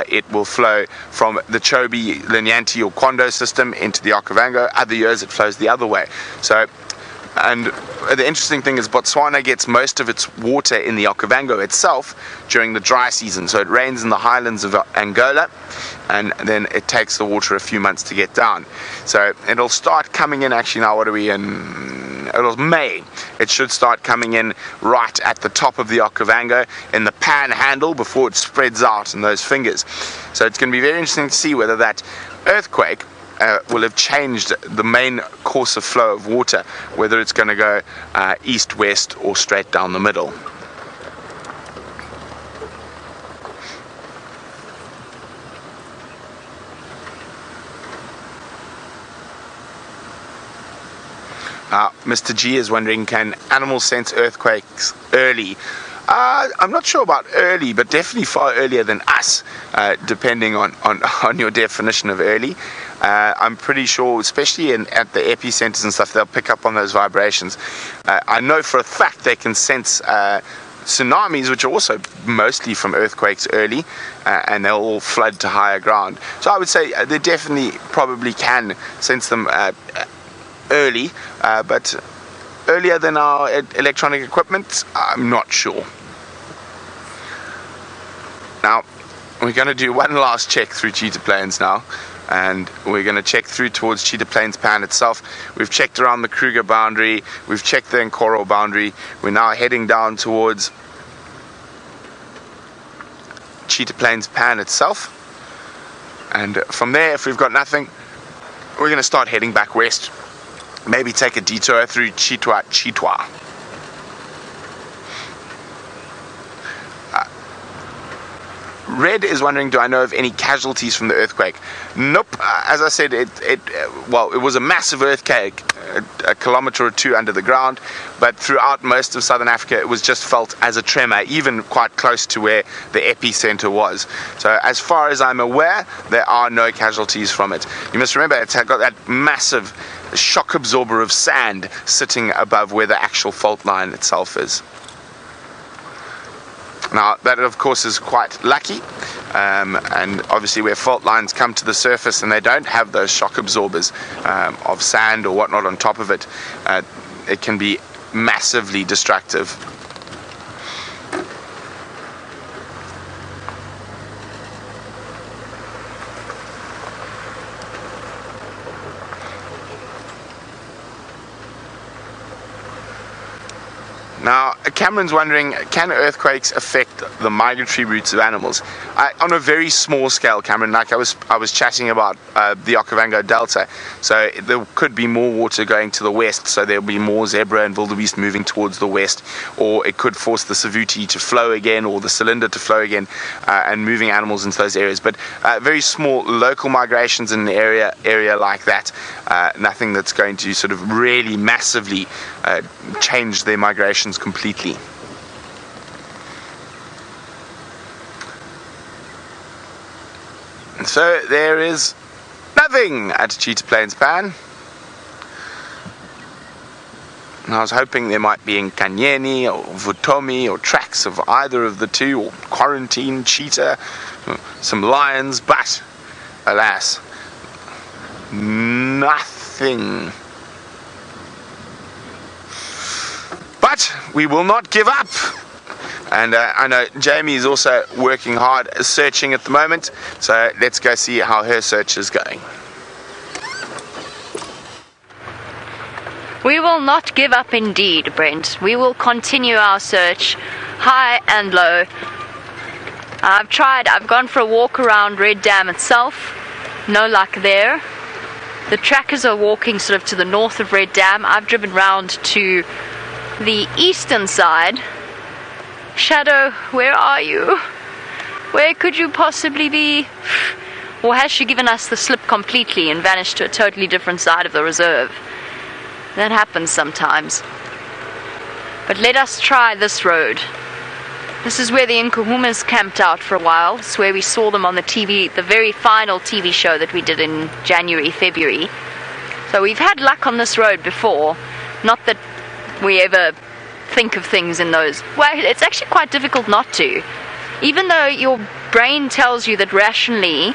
it will flow from the Chobe-Linyanti or Kondo system into the Okavango, other years it flows the other way. So, and the interesting thing is Botswana gets most of its water in the Okavango itself during the dry season. So it rains in the highlands of Angola, and then it takes the water a few months to get down. So it'll start coming in, actually now what are we in? It was May. It should start coming in right at the top of the Okavango in the panhandle before it spreads out in those fingers. So it's going to be very interesting to see whether that earthquake will have changed the main course of flow of water, whether it's going to go east, west, or straight down the middle. Mr. G is wondering, can animals sense earthquakes early? I'm not sure about early, but definitely far earlier than us, depending on your definition of early. I'm pretty sure, especially at the epicenters and stuff, they'll pick up on those vibrations. I know for a fact they can sense tsunamis, which are also mostly from earthquakes early, and they'll all flood to higher ground. So I would say they definitely probably can sense them early, but earlier than our electronic equipment, I'm not sure. Now we're going to do one last check through Cheetah Plains now, and we're going to check through towards Cheetah Plains Pan itself. We've checked around the Kruger boundary, we've checked the Nkoro boundary, we're now heading down towards Cheetah Plains Pan itself, and from there, if we've got nothing, we're going to start heading back west. Maybe take a detour through Chitwa. Red is wondering, do I know of any casualties from the earthquake? Nope. As I said, it was a massive earthquake, a kilometer or two under the ground, but throughout most of southern Africa it was just felt as a tremor, even quite close to where the epicenter was. So as far as I'm aware, there are no casualties from it. You must remember, it's got that massive shock absorber of sand sitting above where the actual fault line itself is. Now that of course is quite lucky, and obviously where fault lines come to the surface and they don't have those shock absorbers of sand or whatnot on top of it, it can be massively destructive. Now, Cameron's wondering, can earthquakes affect the migratory routes of animals? On a very small scale, Cameron, like I was chatting about the Okavango Delta, so there could be more water going to the west, so there'll be more zebra and wildebeest moving towards the west, or it could force the Savuti to flow again, or the cylinder to flow again, and moving animals into those areas. But very small local migrations in an area like that, nothing that's going to sort of really massively change their migrations completely. And so there is nothing at Cheetah Plains Pan. And I was hoping there might be in Kanyeni or Vutomi or tracks of either of the two, or Quarantine, Cheetah, some lions, but alas, nothing. But we will not give up, and I know Jamie is also working hard searching at the moment, so let's go see how her search is going. We will not give up indeed, Brent. We will continue our search, high and low. I've gone for a walk around Red Dam itself, no luck there. The trackers are walking sort of to the north of Red Dam. I've driven round to the eastern side. Shadow, where are you? Where could you possibly be? Or has she given us the slip completely and vanished to a totally different side of the reserve? That happens sometimes. But let us try this road. This is where the Nkuhumas camped out for a while. It's where we saw them on the TV, the very final TV show that we did in January, February. So we've had luck on this road before. Not that we ever think of things in those. Well, it's actually quite difficult not to. Even though your brain tells you that rationally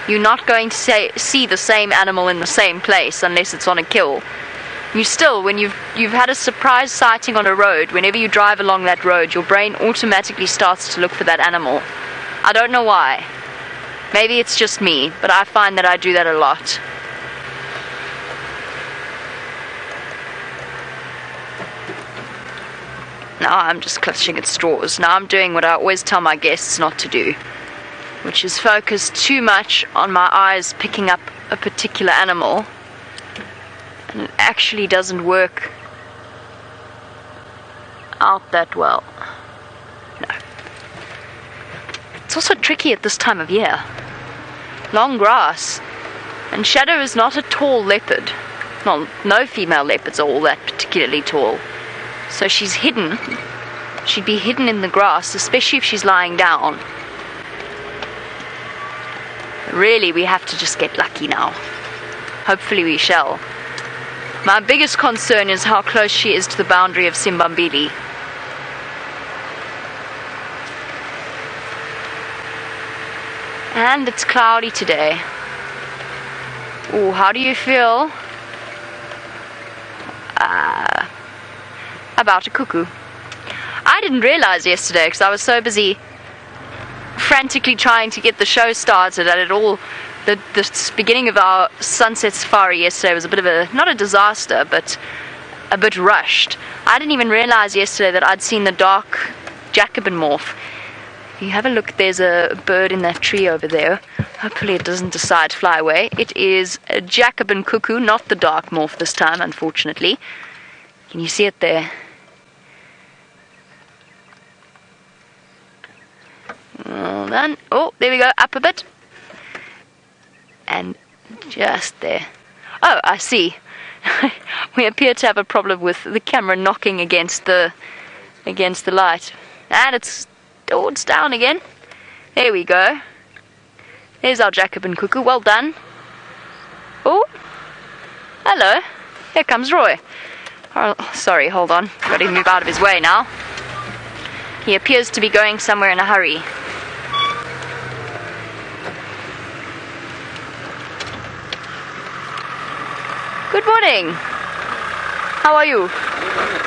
you're not going to see the same animal in the same place unless it's on a kill. You still, when you've had a surprise sighting on a road, whenever you drive along that road, your brain automatically starts to look for that animal. I don't know why. Maybe it's just me, but I find that I do that a lot. Now I'm just clutching at straws. Now I'm doing what I always tell my guests not to do, which is focus too much on my eyes picking up a particular animal. And it actually doesn't work out that well. No. It's also tricky at this time of year. Long grass. And Shadow is not a tall leopard. Well, no female leopards are all that particularly tall. So she's hidden. She'd be hidden in the grass, especially if she's lying down. Really, we have to just get lucky now. Hopefully we shall. My biggest concern is how close she is to the boundary of Simbambili. And it's cloudy today. Ooh, how do you feel about a cuckoo? I didn't realize yesterday because I was so busy frantically trying to get the show started that it all... The beginning of our sunset safari yesterday was a bit of a, not a disaster, but a bit rushed. I didn't even realize yesterday that I'd seen the dark Jacobin morph. If you have a look, there's a bird in that tree over there. Hopefully it doesn't decide to fly away. It is a Jacobin cuckoo, not the dark morph this time, unfortunately. Can you see it there? Well done. Oh, there we go, up a bit. And just there. Oh, I see. We appear to have a problem with the camera knocking against the light. And it's down again. There we go. There's our Jacobin cuckoo. Well done. Oh, hello. Here comes Roy. Oh, sorry, hold on. Got to move out of his way now. He appears to be going somewhere in a hurry. Good morning. How are you?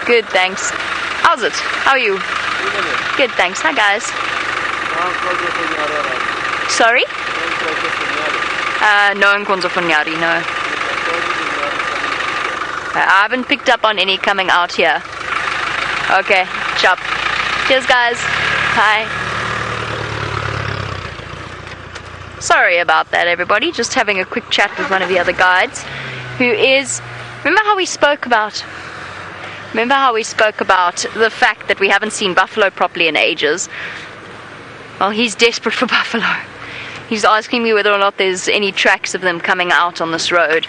Good, thanks. How's it? How are you? Good, thanks. Hi, guys. Sorry? No Nkonzo Funyari, no. I haven't picked up on any coming out here. Okay, chop. Cheers, guys. Bye. Sorry about that, everybody. Just having a quick chat with one of the other guides. Who is, remember how we spoke about the fact that we haven't seen buffalo properly in ages? Well, he's desperate for buffalo. He's asking me whether or not there's any tracks of them coming out on this road.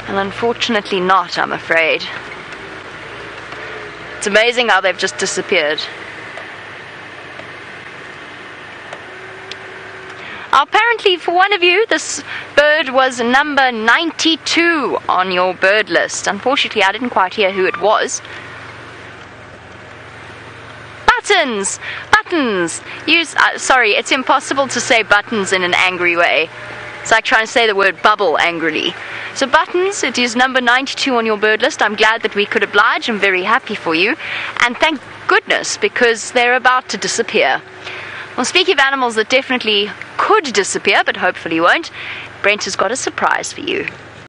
And unfortunately not, I'm afraid. It's amazing how they've just disappeared. Apparently, for one of you, this bird was number 92 on your bird list. Unfortunately, I didn't quite hear who it was. Buttons! Buttons! Sorry, it's impossible to say buttons in an angry way. It's like trying to say the word bubble angrily. So Buttons, it is number 92 on your bird list. I'm glad that we could oblige. I'm very happy for you. And thank goodness, because they're about to disappear. Well, speaking of animals that definitely could disappear, but hopefully won't, Brent has got a surprise for you.